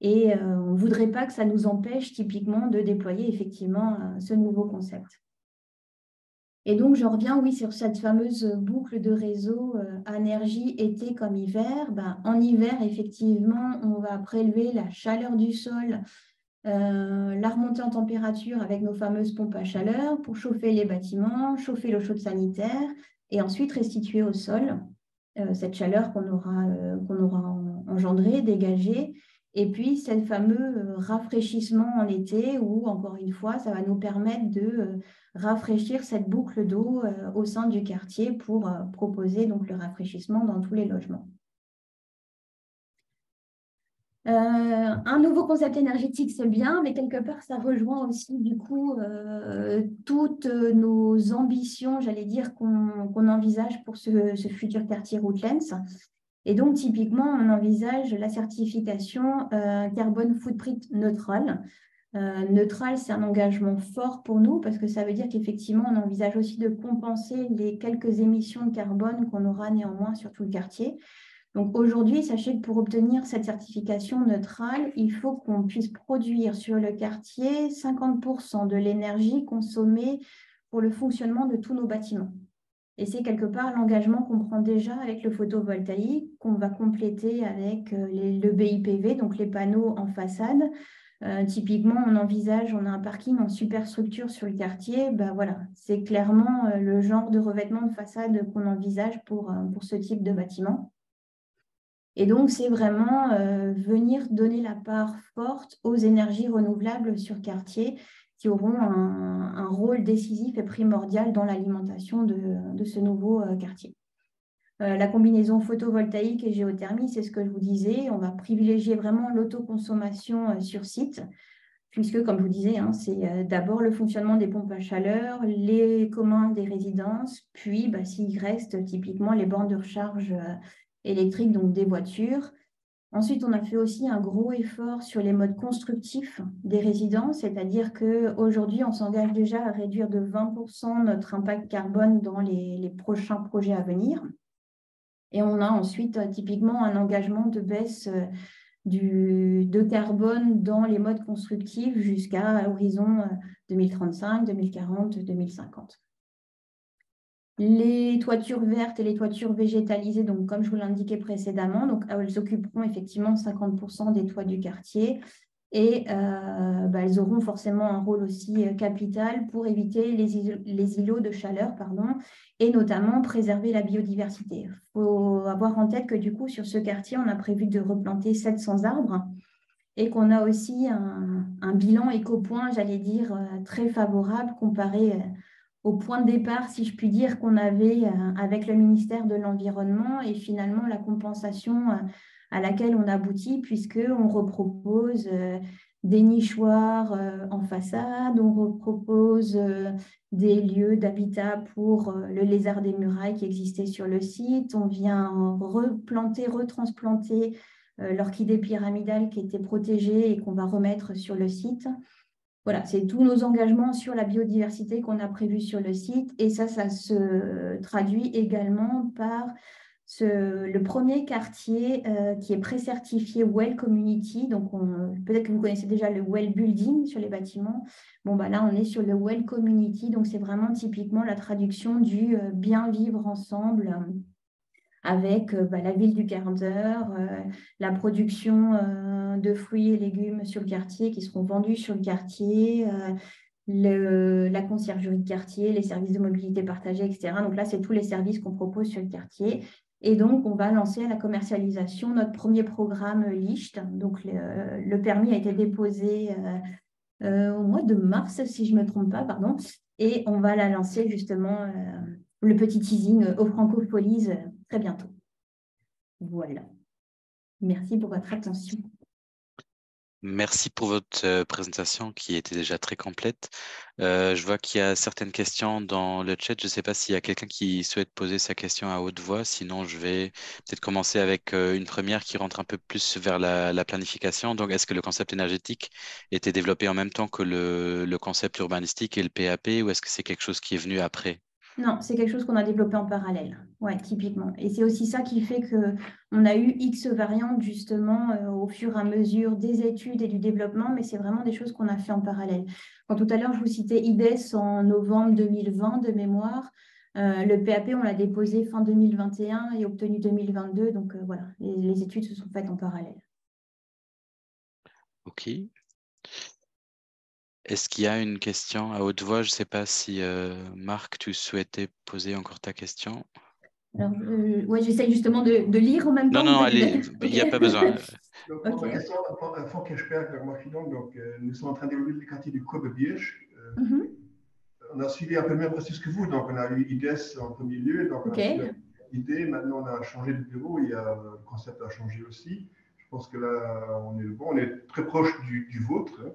Speaker 4: Et on ne voudrait pas que ça nous empêche typiquement de déployer effectivement ce nouveau concept. Et donc, je reviens, oui, sur cette fameuse boucle de réseau énergie été comme hiver. En hiver, effectivement, on va prélever la chaleur du sol, la remontée en température avec nos fameuses pompes à chaleur pour chauffer les bâtiments, chauffer l'eau chaude sanitaire et ensuite restituer au sol cette chaleur qu'on aura engendrée, dégagée. Et puis, ce fameux rafraîchissement en été où, encore une fois, ça va nous permettre de rafraîchir cette boucle d'eau au sein du quartier pour proposer donc, le rafraîchissement dans tous les logements. Un nouveau concept énergétique, c'est bien, mais quelque part, ça rejoint aussi du coup toutes nos ambitions, j'allais dire, qu'on envisage pour ce futur quartier Rootlands. Et donc, typiquement, on envisage la certification carbone footprint neutral. Neutral, c'est un engagement fort pour nous parce que ça veut dire qu'effectivement, on envisage aussi de compenser les quelques émissions de carbone qu'on aura néanmoins sur tout le quartier. Donc aujourd'hui, sachez que pour obtenir cette certification neutrale, il faut qu'on puisse produire sur le quartier 50% de l'énergie consommée pour le fonctionnement de tous nos bâtiments. Et c'est quelque part l'engagement qu'on prend déjà avec le photovoltaïque, qu'on va compléter avec le BIPV, donc les panneaux en façade. Typiquement, on a un parking en superstructure sur le quartier. Voilà, c'est clairement le genre de revêtement de façade qu'on envisage pour ce type de bâtiment. Et donc, c'est vraiment venir donner la part forte aux énergies renouvelables sur quartier qui auront un rôle décisif et primordial dans l'alimentation de ce nouveau quartier. La combinaison photovoltaïque et géothermie, c'est ce que je vous disais. On va privilégier vraiment l'autoconsommation sur site, puisque, comme je vous disais, c'est d'abord le fonctionnement des pompes à chaleur, les communs des résidences, puis s'il reste typiquement les bornes de recharge électriques, donc des voitures. Ensuite, on a fait aussi un gros effort sur les modes constructifs des résidences, c'est-à-dire qu'aujourd'hui, on s'engage déjà à réduire de 20% notre impact carbone dans les prochains projets à venir. Et on a ensuite typiquement un engagement de baisse de carbone dans les modes constructifs jusqu'à l'horizon 2035, 2040, 2050. Les toitures vertes et les toitures végétalisées, donc comme je vous l'indiquais précédemment, donc elles occuperont effectivement 50% des toits du quartier et elles auront forcément un rôle aussi capital pour éviter les îlots de chaleur, et notamment préserver la biodiversité. Il faut avoir en tête que du coup, sur ce quartier, on a prévu de replanter 700 arbres et qu'on a aussi un bilan éco-point, j'allais dire, très favorable comparé au point de départ, si je puis dire, qu'on avait avec le ministère de l'Environnement et finalement la compensation à laquelle on aboutit puisqu'on repropose des nichoirs en façade, on repropose des lieux d'habitat pour le lézard des murailles qui existait sur le site, on vient retransplanter l'orchidée pyramidale qui était protégée et qu'on va remettre sur le site. Voilà, c'est tous nos engagements sur la biodiversité qu'on a prévus sur le site. Et ça se traduit également par le premier quartier qui est pré-certifié Well Community. Donc, peut-être que vous connaissez déjà le Well Building sur les bâtiments. Bon, bah là, on est sur le Well Community. Donc, c'est vraiment typiquement la traduction du bien vivre ensemble avec la ville du quart d'heure, la production de fruits et légumes sur le quartier qui seront vendus sur le quartier, la conciergerie de quartier, les services de mobilité partagée, etc. Donc là, c'est tous les services qu'on propose sur le quartier. Et donc, on va lancer à la commercialisation notre premier programme LICHT. Donc, le permis a été déposé au mois de mars, si je ne me trompe pas, pardon. Et on va la lancer justement, le petit teasing au Francopolise très bientôt. Voilà. Merci pour votre attention.
Speaker 1: Merci pour votre présentation qui était déjà très complète. Je vois qu'il y a certaines questions dans le chat. Je ne sais pas s'il y a quelqu'un qui souhaite poser sa question à haute voix. Sinon, je vais peut-être commencer avec une première qui rentre un peu plus vers la planification. Donc, est-ce que le concept énergétique était développé en même temps que le concept urbanistique et le PAP ou est-ce que c'est quelque chose qui est venu après?
Speaker 4: Non, c'est quelque chose qu'on a développé en parallèle, ouais, typiquement. Et c'est aussi ça qui fait qu'on a eu X variantes, justement, au fur et à mesure des études et du développement, mais c'est vraiment des choses qu'on a fait en parallèle. Quand tout à l'heure, je vous citais IDES en novembre 2020 de mémoire, le PAP, on l'a déposé fin 2021 et obtenu 2022. Donc, voilà, les études se sont faites en parallèle.
Speaker 1: OK. Est-ce qu'il y a une question à haute voix? Je ne sais pas si Marc, tu souhaitais poser encore ta question.
Speaker 4: Alors, ouais, j'essaie justement de lire en même temps.
Speaker 1: Non, allez, il n'y a pas besoin.
Speaker 5: Donc, ma question, Van Kersberg, donc, nous sommes en train de développer le quartier du Kobe-Biersch. On a suivi un peu le même processus que vous, donc on a eu IDES en premier lieu, donc on a suivi l'idée, maintenant on a changé de bureau, le concept a changé aussi. Je pense que là, on est très proche du vôtre.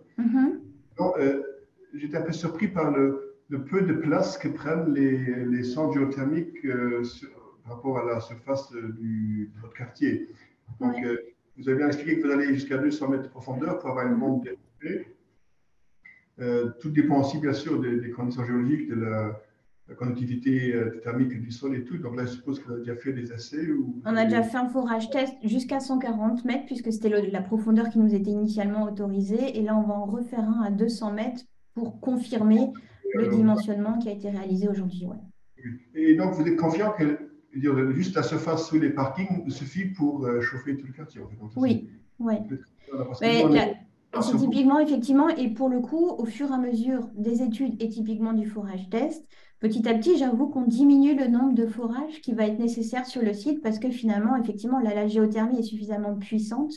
Speaker 5: J'étais un peu surpris par le peu de place que prennent les centres géothermiques par rapport à la surface de votre quartier. Donc, vous avez bien expliqué que vous allez jusqu'à 200 mètres de profondeur pour avoir une bombe développée. Tout dépend aussi, bien sûr, des conditions géologiques, de la conductivité thermique du sol et tout. Donc là, je suppose que vous avez déjà fait des essais.
Speaker 4: On a déjà fait un forage test jusqu'à 140 mètres, puisque c'était la profondeur qui nous était initialement autorisée. Et là, on va en refaire un à 200 mètres pour confirmer le dimensionnement qui a été réalisé aujourd'hui. Ouais.
Speaker 5: Et donc, vous êtes confiant que juste la surface sous les parkings suffit pour chauffer tout le quartier, en fait. Donc,
Speaker 4: oui, oui. C'est typiquement, effectivement, et pour le coup, au fur et à mesure des études et typiquement du forage test, petit à petit, j'avoue qu'on diminue le nombre de forages qui va être nécessaire sur le site parce que finalement, effectivement, la géothermie est suffisamment puissante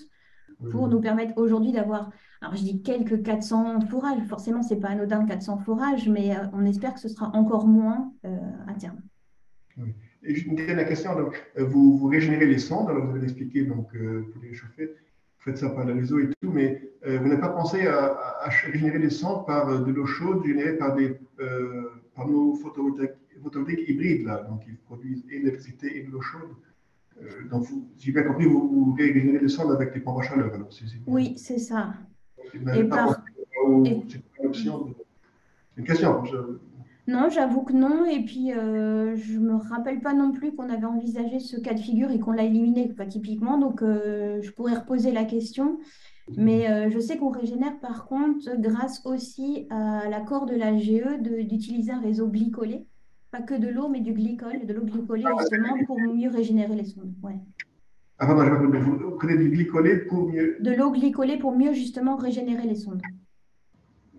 Speaker 4: pour nous permettre aujourd'hui d'avoir, alors je dis quelques 400 forages, forcément, ce n'est pas anodin 400 forages, mais on espère que ce sera encore moins à terme.
Speaker 5: Oui. Et une dernière question, donc, vous régénérez les sondes, alors vous avez expliqué donc, pour les réchauffer, vous faites ça par le réseau et tout, mais vous n'avez pas pensé à régénérer les sondes par de l'eau chaude générée par des panneaux photovoltaïques hybrides, là, donc ils produisent et de l'électricité et de l'eau chaude. Donc, si j'ai bien compris, vous régénérez les sondes avec des pompes à chaleur. Alors,
Speaker 4: oui, c'est ça.
Speaker 5: Et par... C'est une option. C'est une question.
Speaker 4: Non, j'avoue que non. Et puis, je ne me rappelle pas non plus qu'on avait envisagé ce cas de figure et qu'on l'a éliminé, typiquement. Donc, je pourrais reposer la question. Mais je sais qu'on régénère, par contre, grâce aussi à l'accord de la GE d'utiliser un réseau glycolé. Pas que de l'eau, mais du glycol, de l'eau glycolée, justement, pour mieux régénérer les sondes. Ouais.
Speaker 5: Ah, pardon, vous prenez du glycolé pour mieux...
Speaker 4: De l'eau glycolée pour mieux, justement, régénérer les sondes.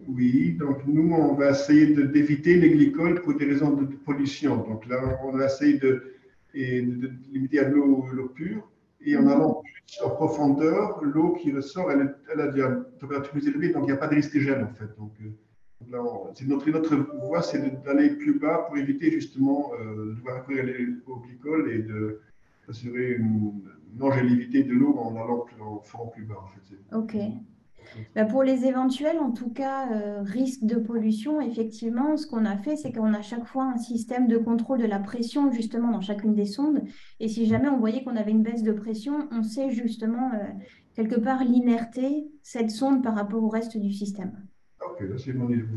Speaker 5: Oui, donc nous, on va essayer d'éviter les glycols pour des raisons de pollution. Donc là, on va essayer de limiter à l'eau pure. Et en allant plus en profondeur, l'eau qui ressort, elle a déjà une température plus élevée, donc il n'y a pas de risque gel en fait. Donc là, notre voie, c'est d'aller plus bas pour éviter justement de devoir recourir au glycol et d'assurer une longévité de l'eau en allant en fond plus bas. En fait.
Speaker 4: Ok. Pour les éventuels, en tout cas, risques de pollution, effectivement, ce qu'on a fait, c'est qu'on a à chaque fois un système de contrôle de la pression, justement, dans chacune des sondes. Et si jamais on voyait qu'on avait une baisse de pression, on sait justement, quelque part, l'inerter cette sonde par rapport au reste du système.
Speaker 5: parfait, là c'est bon niveau.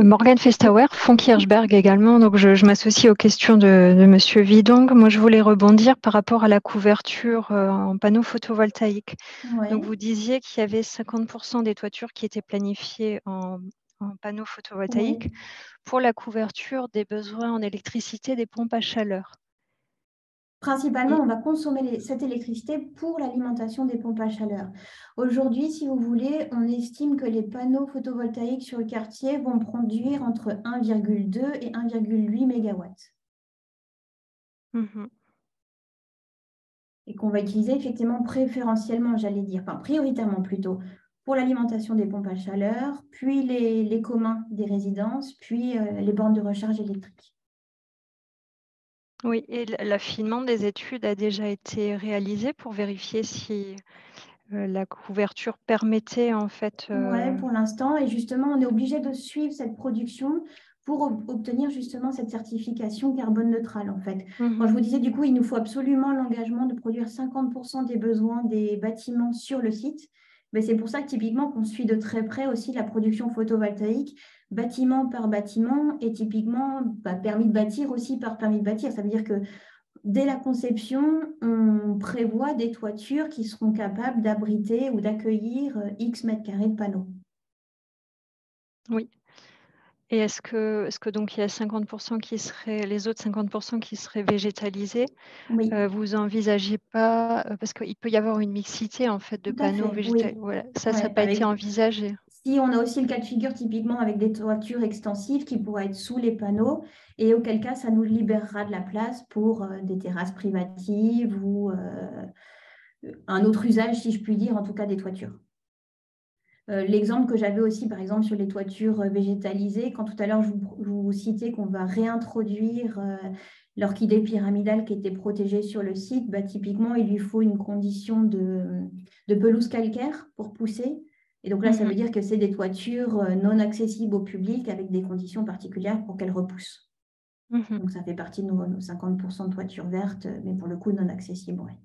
Speaker 6: Morgane Festauer, Fonds Kirchberg également. Donc, je m'associe aux questions de Monsieur Vidong. Moi, je voulais rebondir par rapport à la couverture en panneaux photovoltaïques.
Speaker 4: Ouais.
Speaker 6: Donc, vous disiez qu'il y avait 50% des toitures qui étaient planifiées en panneaux photovoltaïques
Speaker 4: Oui.
Speaker 6: pour la couverture des besoins en électricité des pompes à chaleur.
Speaker 4: Principalement, on va consommer cette électricité pour l'alimentation des pompes à chaleur. Aujourd'hui, si vous voulez, on estime que les panneaux photovoltaïques sur le quartier vont produire entre 1,2 et 1,8 MW. Et qu'on va utiliser effectivement préférentiellement, j'allais dire, enfin prioritairement plutôt, pour l'alimentation des pompes à chaleur, puis les communs des résidences, puis les bornes de recharge électrique.
Speaker 6: Oui, et l'affinement des études a déjà été réalisé pour vérifier si la couverture permettait en fait.
Speaker 4: Oui, pour l'instant. Et justement, on est obligé de suivre cette production pour obtenir justement cette certification carbone neutrale en fait. Quand je vous disais, du coup, il nous faut absolument l'engagement de produire 50% des besoins des bâtiments sur le site. Mais c'est pour ça que typiquement qu'on suit de très près aussi la production photovoltaïque, bâtiment par bâtiment, et typiquement permis de bâtir aussi par permis de bâtir. Ça veut dire que dès la conception, on prévoit des toitures qui seront capables d'abriter ou d'accueillir X mètres carrés de panneaux.
Speaker 6: Oui. Et est-ce que donc il y a 50% qui seraient, les autres 50% qui seraient végétalisés?
Speaker 4: Oui.
Speaker 6: Vous envisagez pas, parce qu'il peut y avoir une mixité en fait de
Speaker 4: Tout à
Speaker 6: panneaux
Speaker 4: fait,
Speaker 6: végétalisés.
Speaker 4: oui.
Speaker 6: Voilà. Ça
Speaker 4: Ouais,
Speaker 6: n'a pas été envisagé.
Speaker 4: Si on a aussi le cas de figure typiquement avec des toitures extensives qui pourraient être sous les panneaux, et auquel cas ça nous libérera de la place pour des terrasses privatives ou un autre usage, si je puis dire, en tout cas des toitures. L'exemple que j'avais aussi, par exemple, sur les toitures végétalisées, quand tout à l'heure je vous citais qu'on va réintroduire l'orchidée pyramidale qui était protégée sur le site, typiquement, il lui faut une condition de pelouse calcaire pour pousser. Et donc là, ça veut dire que c'est des toitures non accessibles au public avec des conditions particulières pour qu'elles repoussent. Donc ça fait partie de nos 50% de toitures vertes, mais pour le coup non accessibles. Ouais.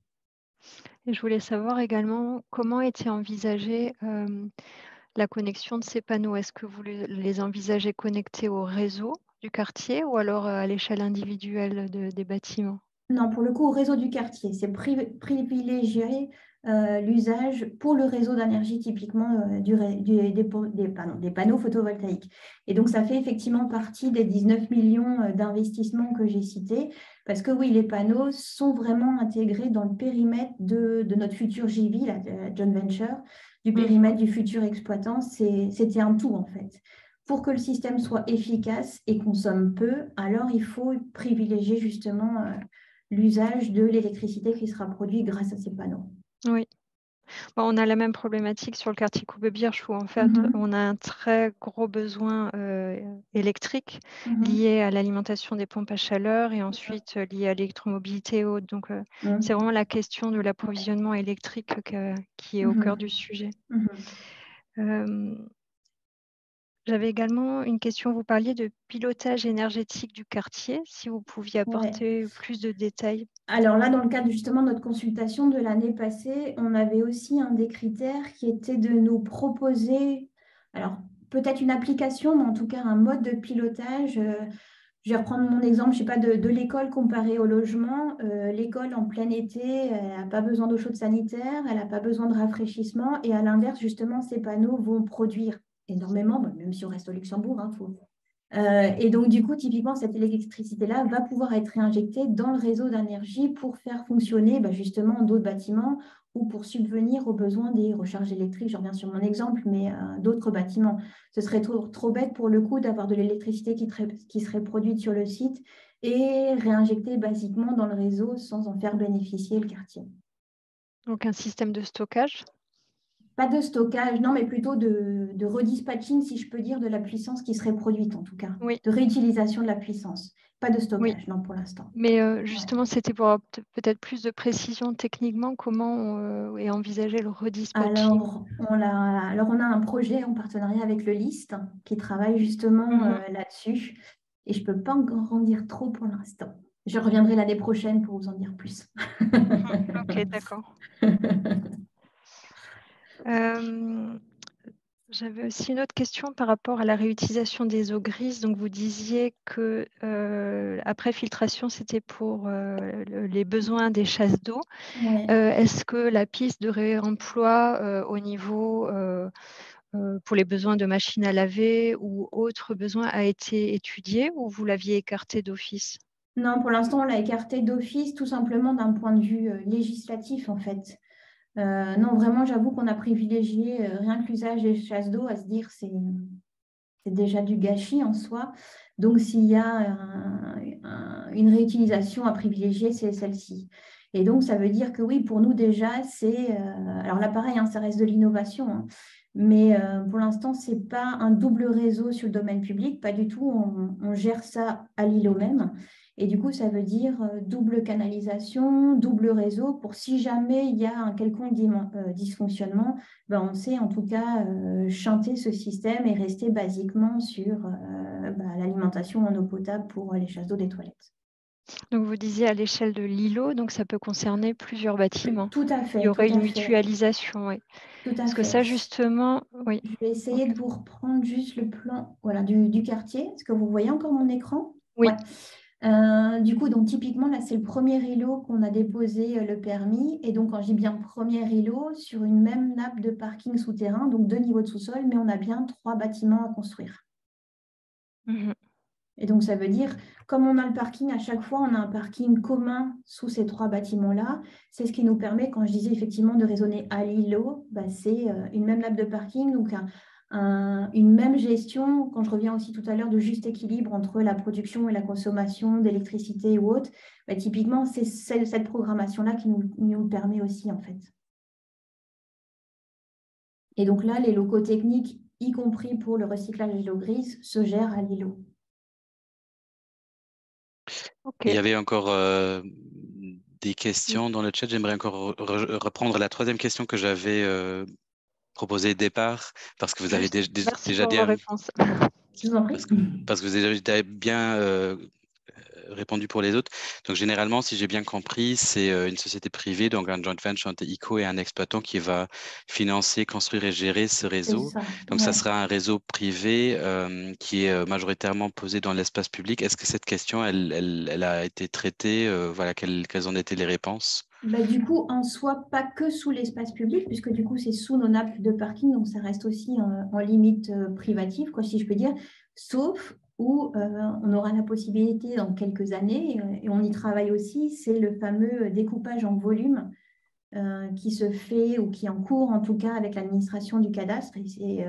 Speaker 6: Et je voulais savoir également comment était envisagée la connexion de ces panneaux. Est-ce que vous les envisagez connectés au réseau du quartier ou alors à l'échelle individuelle des bâtiments? Non,
Speaker 4: pour le coup, au réseau du quartier, c'est privilégier l'usage pour le réseau d'énergie typiquement des panneaux photovoltaïques. Et donc, ça fait effectivement partie des 19 millions d'investissements que j'ai cités, parce que oui, les panneaux sont vraiment intégrés dans le périmètre de notre futur JV, la joint venture, du périmètre du futur exploitant. C'était un tout en fait. Pour que le système soit efficace et consomme peu, alors il faut privilégier justement l'usage de l'électricité qui sera produite grâce à ces panneaux.
Speaker 6: Oui. Bon, on a la même problématique sur le quartier Coubebierge où en fait on a un très gros besoin électrique lié à l'alimentation des pompes à chaleur et ensuite lié à l'électromobilité haute. Donc c'est vraiment la question de l'approvisionnement électrique qui est au cœur du sujet. J'avais également une question, vous parliez de pilotage énergétique du quartier, si vous pouviez apporter plus de détails.
Speaker 4: Alors là, dans le cadre justement de notre consultation de l'année passée, on avait aussi un des critères qui était de nous proposer, alors peut-être une application, mais en tout cas un mode de pilotage. Je vais reprendre mon exemple, je sais pas, de l'école comparée au logement. L'école en plein été, elle n'a pas besoin d'eau chaude sanitaire, elle n'a pas besoin de rafraîchissement. Et à l'inverse, justement, ces panneaux vont produire énormément, même si on reste au Luxembourg, et donc, du coup, typiquement, cette électricité-là va pouvoir être réinjectée dans le réseau d'énergie pour faire fonctionner justement d'autres bâtiments ou pour subvenir aux besoins des recharges électriques. Je reviens sur mon exemple, mais d'autres bâtiments. Ce serait trop bête pour le coup d'avoir de l'électricité qui serait produite sur le site et réinjectée basiquement dans le réseau sans en faire bénéficier le quartier.
Speaker 6: Donc, un système de stockage ?
Speaker 4: Pas de stockage, non, mais plutôt de redispatching, si je peux dire, de la puissance qui serait produite, en tout cas.
Speaker 6: Oui.
Speaker 4: De réutilisation de la puissance. Pas de stockage, non, pour l'instant.
Speaker 6: Mais justement, c'était pour peut-être plus de précision techniquement, comment est envisagé le redispatching?
Speaker 4: Alors, on a un projet en partenariat avec le LIST qui travaille justement là-dessus. Et je ne peux pas encore en dire trop pour l'instant. Je reviendrai l'année prochaine pour vous en dire plus.
Speaker 6: Ok, d'accord. J'avais aussi une autre question par rapport à la réutilisation des eaux grises. Donc, vous disiez que après filtration, c'était pour les besoins des chasses d'eau.
Speaker 4: Ouais.
Speaker 6: Est-ce que la piste de réemploi au niveau pour les besoins de machines à laver ou autres besoins a été étudiée ou vous l'aviez écarté d'office?
Speaker 4: Non, pour l'instant, on l'a écarté d'office, tout simplement d'un point de vue législatif, en fait. Non, vraiment, j'avoue qu'on a privilégié rien que l'usage des chasses d'eau, à se dire c'est déjà du gâchis en soi. Donc, s'il y a une réutilisation à privilégier, c'est celle-ci. Et donc, ça veut dire que oui, pour nous déjà, c'est... alors là, pareil, hein, ça reste de l'innovation, hein, mais pour l'instant, ce n'est pas un double réseau sur le domaine public, pas du tout. On gère ça à l'îlot même. Et du coup, ça veut dire double canalisation, double réseau pour si jamais il y a un quelconque dysfonctionnement, ben, on sait en tout cas chanter ce système et rester basiquement sur l'alimentation en eau potable pour les chasses d'eau des toilettes.
Speaker 6: Donc, vous disiez à l'échelle de l'îlot, donc ça peut concerner plusieurs bâtiments.
Speaker 4: Tout à fait.
Speaker 6: Il y aurait une mutualisation, oui. Parce que ça, justement, oui.
Speaker 4: Je vais essayer de vous reprendre juste le plan voilà, du quartier. Est-ce que vous voyez encore mon écran?
Speaker 6: Oui.
Speaker 4: Ouais. Du coup, donc typiquement, là, c'est le premier îlot qu'on a déposé le permis. Et donc, quand je dis bien premier îlot, sur une même nappe de parking souterrain, donc 2 niveaux de sous-sol, mais on a bien 3 bâtiments à construire.
Speaker 6: Mmh.
Speaker 4: Et donc, ça veut dire, comme on a le parking, à chaque fois, on a un parking commun sous ces 3 bâtiments-là. C'est ce qui nous permet, quand je disais effectivement de raisonner à l'îlot, c'est une même nappe de parking, donc une même gestion. Quand je reviens aussi tout à l'heure de juste équilibre entre la production et la consommation d'électricité ou autre, typiquement, c'est cette programmation-là qui nous permet aussi, en fait. Et donc là, les locaux techniques, y compris pour le recyclage de l'eau grise, se gèrent à l'îlot.
Speaker 1: Okay. Il y avait encore des questions dans le chat. J'aimerais encore reprendre la troisième question que j'avais proposée au départ, parce que vous avez déjà dit...
Speaker 6: réponse.
Speaker 1: Parce que vous avez bien répondu pour les autres. Donc, généralement, si j'ai bien compris, c'est une société privée, donc un joint venture entre ICO et un exploitant qui va financer, construire et gérer ce réseau. Donc, ça sera un réseau privé qui est majoritairement posé dans l'espace public. Est-ce que cette question, elle a été traitée? Voilà, quelles ont été les réponses?
Speaker 4: Du coup, en soi, pas que sous l'espace public, puisque du coup, c'est sous nos nappes de parking, donc ça reste aussi en limite privative, quoi, si je peux dire, sauf où on aura la possibilité dans quelques années, et on y travaille aussi, c'est le fameux découpage en volume qui se fait ou qui est en cours, en tout cas, avec l'administration du cadastre. Et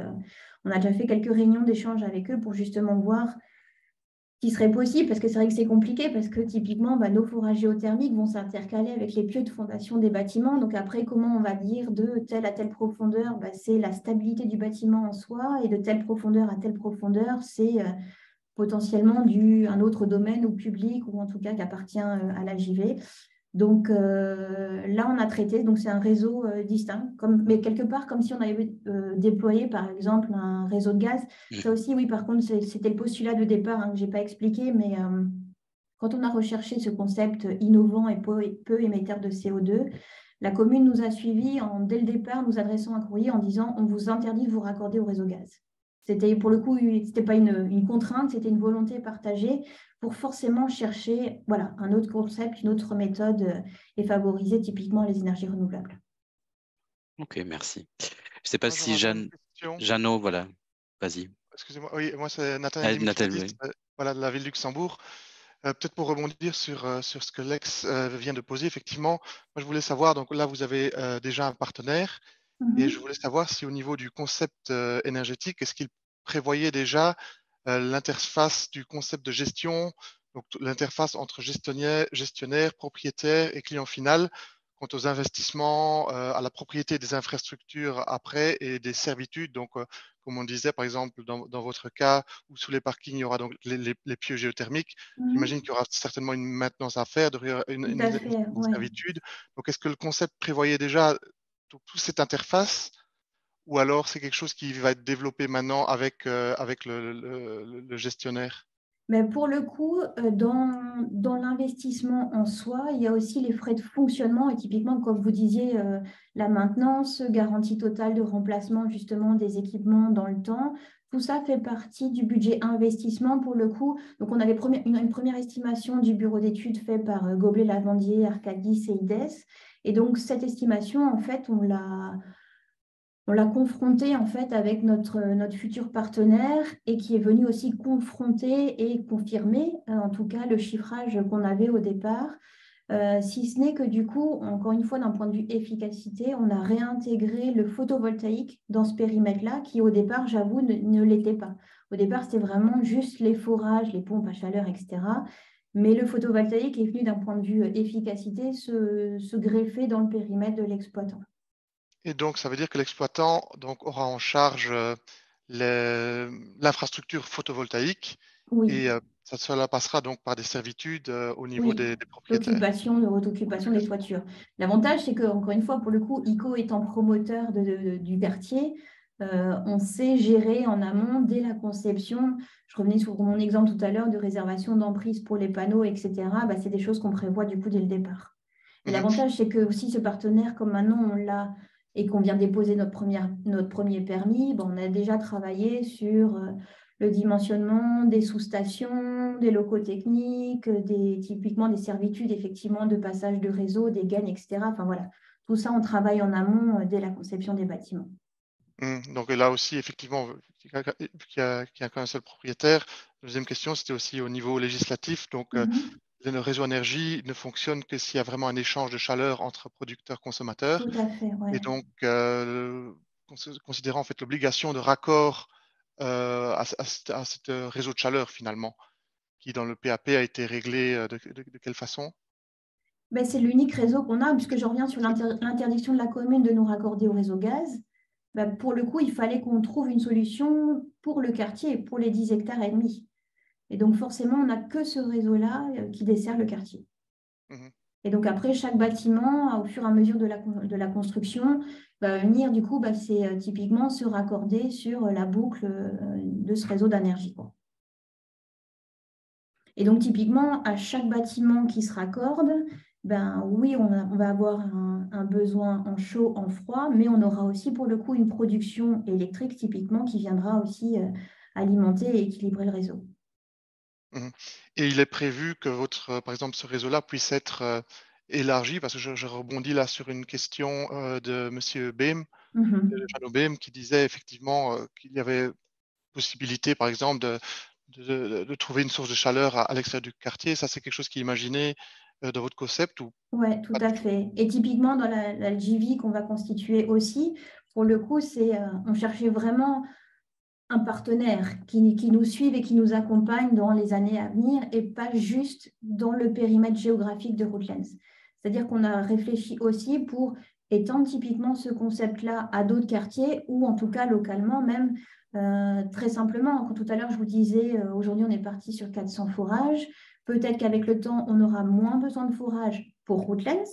Speaker 4: on a déjà fait quelques réunions d'échange avec eux pour justement voir qui serait possible, parce que c'est vrai que c'est compliqué, parce que typiquement, nos fourrages géothermiques vont s'intercaler avec les pieux de fondation des bâtiments. Donc après, comment on va dire de telle à telle profondeur, c'est la stabilité du bâtiment en soi, et de telle profondeur à telle profondeur, c'est potentiellement un autre domaine ou public, ou en tout cas qui appartient à la JV. Donc là, on a traité, donc c'est un réseau distinct, mais quelque part comme si on avait déployé par exemple un réseau de gaz. Ça aussi, oui, par contre, c'était le postulat de départ que je n'ai pas expliqué, mais quand on a recherché ce concept innovant et peu émetteur de CO2, la commune nous a suivis dès le départ, nous adressant un courrier en disant « on vous interdit de vous raccorder au réseau gaz ». C'était pour le coup, ce n'était pas une contrainte, c'était une volonté partagée pour forcément chercher un autre concept, une autre méthode et favoriser typiquement les énergies renouvelables.
Speaker 1: Ok, merci. Je ne sais pas si Jeannot, voilà, vas-y.
Speaker 7: Excusez-moi, oui, moi c'est Nathan Dimitridis, de la ville de Luxembourg. Peut-être pour rebondir sur ce que Lex vient de poser, effectivement, moi je voulais savoir, donc là vous avez déjà un partenaire, et je voulais savoir si au niveau du concept énergétique, est-ce qu'il prévoyait déjà l'interface du concept de gestion, donc l'interface entre gestionnaire, propriétaire et client final, quant aux investissements, à la propriété des infrastructures après et des servitudes. Donc, comme on disait, par exemple, dans votre cas, où sous les parkings, il y aura donc les pieux géothermiques. J'imagine qu'il y aura certainement une maintenance à faire, une servitude. Donc, est-ce que le concept prévoyait déjà toute cette interface, ou alors c'est quelque chose qui va être développé maintenant avec le gestionnaire?
Speaker 4: Mais pour le coup, dans l'investissement en soi, il y a aussi les frais de fonctionnement et typiquement, comme vous disiez, la maintenance, garantie totale de remplacement justement des équipements dans le temps. Tout ça fait partie du budget investissement pour le coup. Donc, on avait une première estimation du bureau d'études fait par Goblet, Lavandier, Arcadis et IDES. Et donc, cette estimation, en fait, on l'a confronté en fait avec notre futur partenaire et qui est venu aussi confronter et confirmer en tout cas le chiffrage qu'on avait au départ. Si ce n'est que du coup, encore une fois, d'un point de vue efficacité, on a réintégré le photovoltaïque dans ce périmètre-là qui au départ, j'avoue, ne l'était pas. Au départ, c'était vraiment juste les forages, les pompes à chaleur, etc. Mais le photovoltaïque est venu d'un point de vue efficacité se greffer dans le périmètre de l'exploitant.
Speaker 7: Et donc, ça veut dire que l'exploitant aura en charge l'infrastructure photovoltaïque
Speaker 4: Oui.
Speaker 7: et cela passera donc par des servitudes au niveau des propriétaires.
Speaker 4: L'occupation des toitures. L'avantage, c'est que, encore une fois, pour le coup, ICO étant promoteur du quartier, on sait gérer en amont dès la conception. Je revenais sur mon exemple tout à l'heure de réservation d'emprise pour les panneaux, etc. Bah, c'est des choses qu'on prévoit du coup dès le départ. Et l'avantage, c'est que aussi ce partenaire, comme maintenant on l'a et qu'on vient déposer notre premier permis, on a déjà travaillé sur le dimensionnement des sous-stations, des locaux techniques, typiquement des servitudes effectivement de passage de réseau, des gaines, etc. Enfin voilà, tout ça on travaille en amont dès la conception des bâtiments.
Speaker 7: Donc là aussi, effectivement, qu'il y a qu'un seul propriétaire. Deuxième question, c'était aussi au niveau législatif. Donc, le réseau énergie ne fonctionne que s'il y a vraiment un échange de chaleur entre producteurs-consommateurs.
Speaker 4: Tout à fait, ouais.
Speaker 7: Et donc, considérant en fait l'obligation de raccord à ce réseau de chaleur finalement, qui dans le PAP a été réglé de quelle façon?
Speaker 4: Ben, c'est l'unique réseau qu'on a, puisque je reviens sur l'interdiction de la commune de nous raccorder au réseau gaz. Ben, pour le coup, il fallait qu'on trouve une solution pour le quartier, pour les 10 hectares et demi. Et donc, forcément, on n'a que ce réseau-là qui dessert le quartier. Et donc, après, chaque bâtiment, au fur et à mesure de la construction, va venir, du coup, c'est typiquement se raccorder sur la boucle de ce réseau d'énergie. Et donc, typiquement, à chaque bâtiment qui se raccorde, oui, on va avoir un besoin en chaud, en froid, mais on aura aussi, pour le coup, une production électrique, typiquement, qui viendra aussi alimenter et équilibrer le réseau.
Speaker 7: Et il est prévu que par exemple, ce réseau-là puisse être élargi, parce que je rebondis là sur une question de M. Behm, Jeannot Behm, qui disait effectivement qu'il y avait possibilité, par exemple, de trouver une source de chaleur à l'extérieur du quartier. Ça, c'est quelque chose qui est imaginé dans votre concept ou...
Speaker 4: Oui, tout à fait. Et typiquement, dans la JV qu'on va constituer aussi, pour le coup, on cherchait vraiment un partenaire qui nous suive et qui nous accompagne dans les années à venir et pas juste dans le périmètre géographique de Rootlands. C'est-à-dire qu'on a réfléchi aussi pour étendre typiquement ce concept-là à d'autres quartiers ou en tout cas localement même. Très simplement, quand tout à l'heure je vous disais, aujourd'hui on est parti sur 400 forages. Peut-être qu'avec le temps, on aura moins besoin de forages pour Rootlands,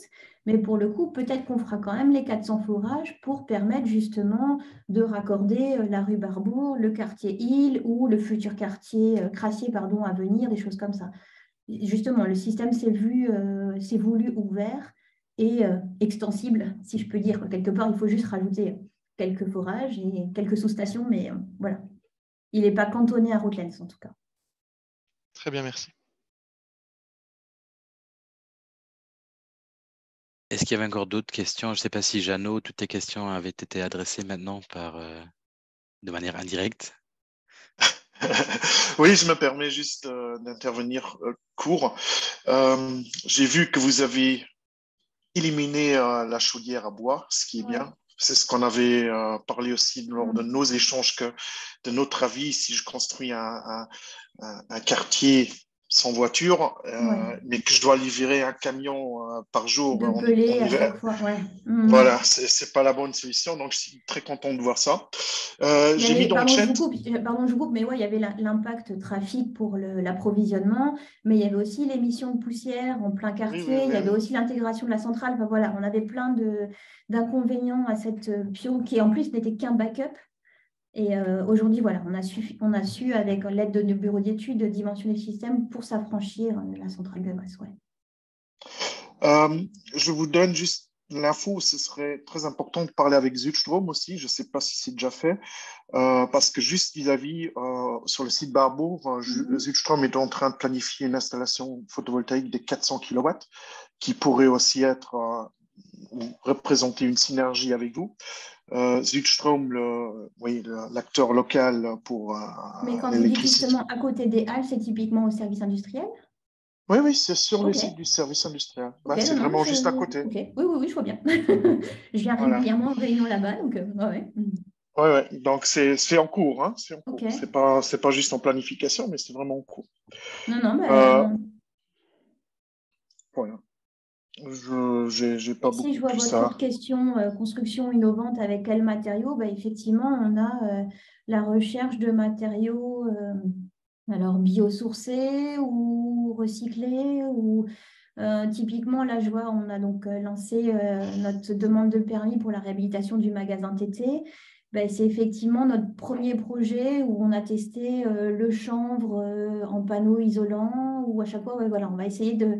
Speaker 4: mais pour le coup, peut-être qu'on fera quand même les 400 forages pour permettre justement de raccorder la rue Barbour, le quartier Île ou le futur quartier Crassier à venir, des choses comme ça. Justement, le système s'est voulu ouvert et extensible, si je peux dire. Quelque part, il faut juste rajouter quelques forages et quelques sous-stations, mais voilà. Il n'est pas cantonné à Rootlands, en tout cas.
Speaker 7: Très bien, merci.
Speaker 1: Est-ce qu'il y avait encore d'autres questions? Je ne sais pas si Jeannot, toutes tes questions avaient été adressées maintenant de manière indirecte.
Speaker 3: Oui, je me permets juste d'intervenir court. J'ai vu que vous avez éliminé la chaudière à bois, ce qui est bien. C'est ce qu'on avait parlé aussi lors de nos échanges, que de notre avis, si je construis un quartier sans voiture, mais que je dois livrer un camion par jour.
Speaker 4: De peler à chaque fois,
Speaker 3: Voilà, c'est pas la bonne solution, donc je suis très content de voir ça. J'ai mis dans le chat...
Speaker 4: Pardon, je vous coupe, mais il y avait l'impact trafic pour l'approvisionnement, mais il y avait aussi l'émission de poussière en plein quartier, il y avait aussi l'intégration de la centrale. Enfin, voilà, on avait plein d'inconvénients à cette PIO qui en plus n'était qu'un backup. Et aujourd'hui, voilà, on a su, avec l'aide de nos bureaux d'études, dimensionner le système pour s'affranchir de la centrale de Brest. Ouais.
Speaker 3: Je vous donne juste l'info, ce serait très important de parler avec Südstrom aussi, je ne sais pas si c'est déjà fait, parce que juste vis-à-vis, sur le site Barbour, Südstrom est en train de planifier une installation photovoltaïque de 400 kW qui pourrait aussi être ou représenter une synergie avec vous. Südstrom, l'acteur local pour
Speaker 4: Mais quand vous dites justement à côté des halles, c'est typiquement au service industriel?
Speaker 3: Oui, c'est sur le site du service industriel.
Speaker 4: Okay,
Speaker 3: c'est vraiment juste à côté.
Speaker 4: Okay. Oui, je vois bien. Je viens régulièrement en réunion là-bas, donc ouais.
Speaker 3: Ouais. Donc c'est en cours, hein. C'est en cours.
Speaker 4: Okay.
Speaker 3: C'est pas juste en planification, mais c'est vraiment en cours.
Speaker 4: Non, mais
Speaker 3: voilà. J'ai pas beaucoup
Speaker 4: si je vois
Speaker 3: plus
Speaker 4: votre autre question, construction innovante avec quels matériaux, bah, effectivement, on a la recherche de matériaux alors biosourcés ou recyclés ou typiquement, là, je vois, on a donc lancé notre demande de permis pour la réhabilitation du magasin TT. Ben, c'est effectivement notre premier projet où on a testé le chanvre en panneaux isolants, où à chaque fois, voilà, on va essayer de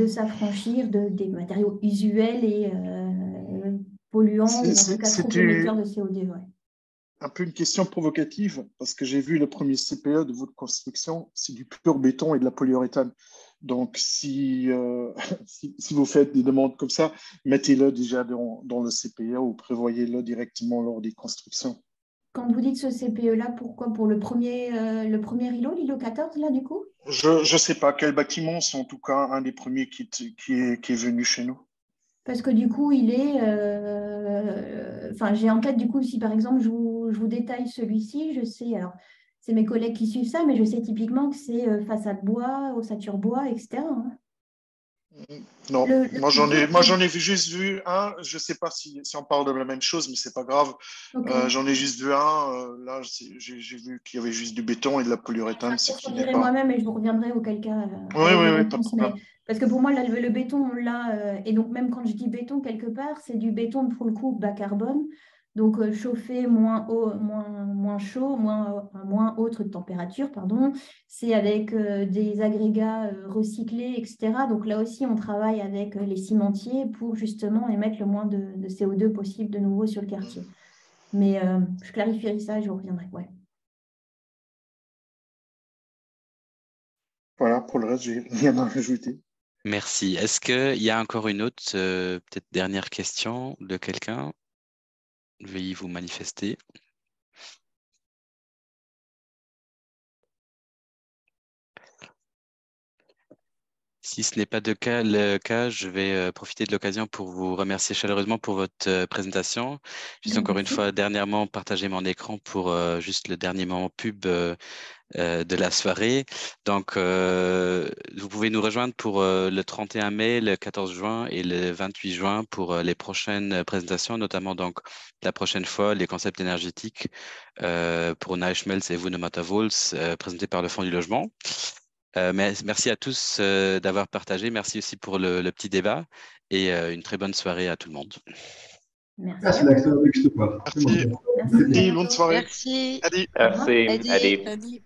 Speaker 4: s'affranchir des matériaux usuels et polluants, ou en tout cas trop émetteurs de CO2. Ouais.
Speaker 3: Un peu une question provocative, parce que j'ai vu le premier CPE de votre construction, c'est du pur béton et de la polyuréthane. Donc, si vous faites des demandes comme ça, mettez-le déjà dans le CPE ou prévoyez-le directement lors des constructions.
Speaker 4: Quand vous dites ce CPE-là, pourquoi? Pour le premier îlot, l'îlot 14, là, du coup?
Speaker 3: Je ne sais pas quel bâtiment, c'est en tout cas un des premiers qui est venu chez nous.
Speaker 4: Parce que du coup, il est... j'ai en tête, du coup, si par exemple, je vous détaille celui-ci, je sais... Alors, c'est mes collègues qui suivent ça, mais je sais typiquement que c'est façade bois, ossature bois, etc. Hein.
Speaker 3: Non, moi j'en ai juste vu un. Je ne sais pas si on parle de la même chose, mais c'est pas grave. Okay. J'en ai juste vu un. Là, j'ai vu qu'il y avait juste du béton et de la polyuréthane.
Speaker 4: Je dirai moi-même et je vous reviendrai auquel cas.
Speaker 3: Oui, pas de problème.
Speaker 4: Parce que pour moi, le béton, on l'a. Et donc, même quand je dis béton quelque part, c'est du béton pour le coup bas carbone. Donc, chauffé moins chaud, moins haute température, pardon. C'est avec des agrégats recyclés, etc. Donc, là aussi, on travaille avec les cimentiers pour justement émettre le moins de CO2 possible de nouveau sur le quartier. Mais je clarifierai ça et je vous reviendrai. Ouais.
Speaker 3: Voilà, pour le reste, j'ai rien à rajouter.
Speaker 1: Merci. Est-ce qu'il y a encore une autre, peut-être dernière question de quelqu'un? Veuillez vous manifester. Si ce n'est pas le cas, je vais profiter de l'occasion pour vous remercier chaleureusement pour votre présentation. Juste encore une fois, dernièrement, partager mon écran pour juste le dernier moment pub de la soirée. Donc, vous pouvez nous rejoindre pour le 31 mai, le 14 juin et le 28 juin pour les prochaines présentations, notamment donc la prochaine fois, les concepts énergétiques pour Naishmels et Vuonomatavols présentés par le Fonds du logement. Merci à tous d'avoir partagé. Merci aussi pour le petit débat et une très bonne soirée à tout le monde.
Speaker 5: Merci, Maxime.
Speaker 3: Merci, bonne soirée.
Speaker 6: Merci.
Speaker 8: Merci.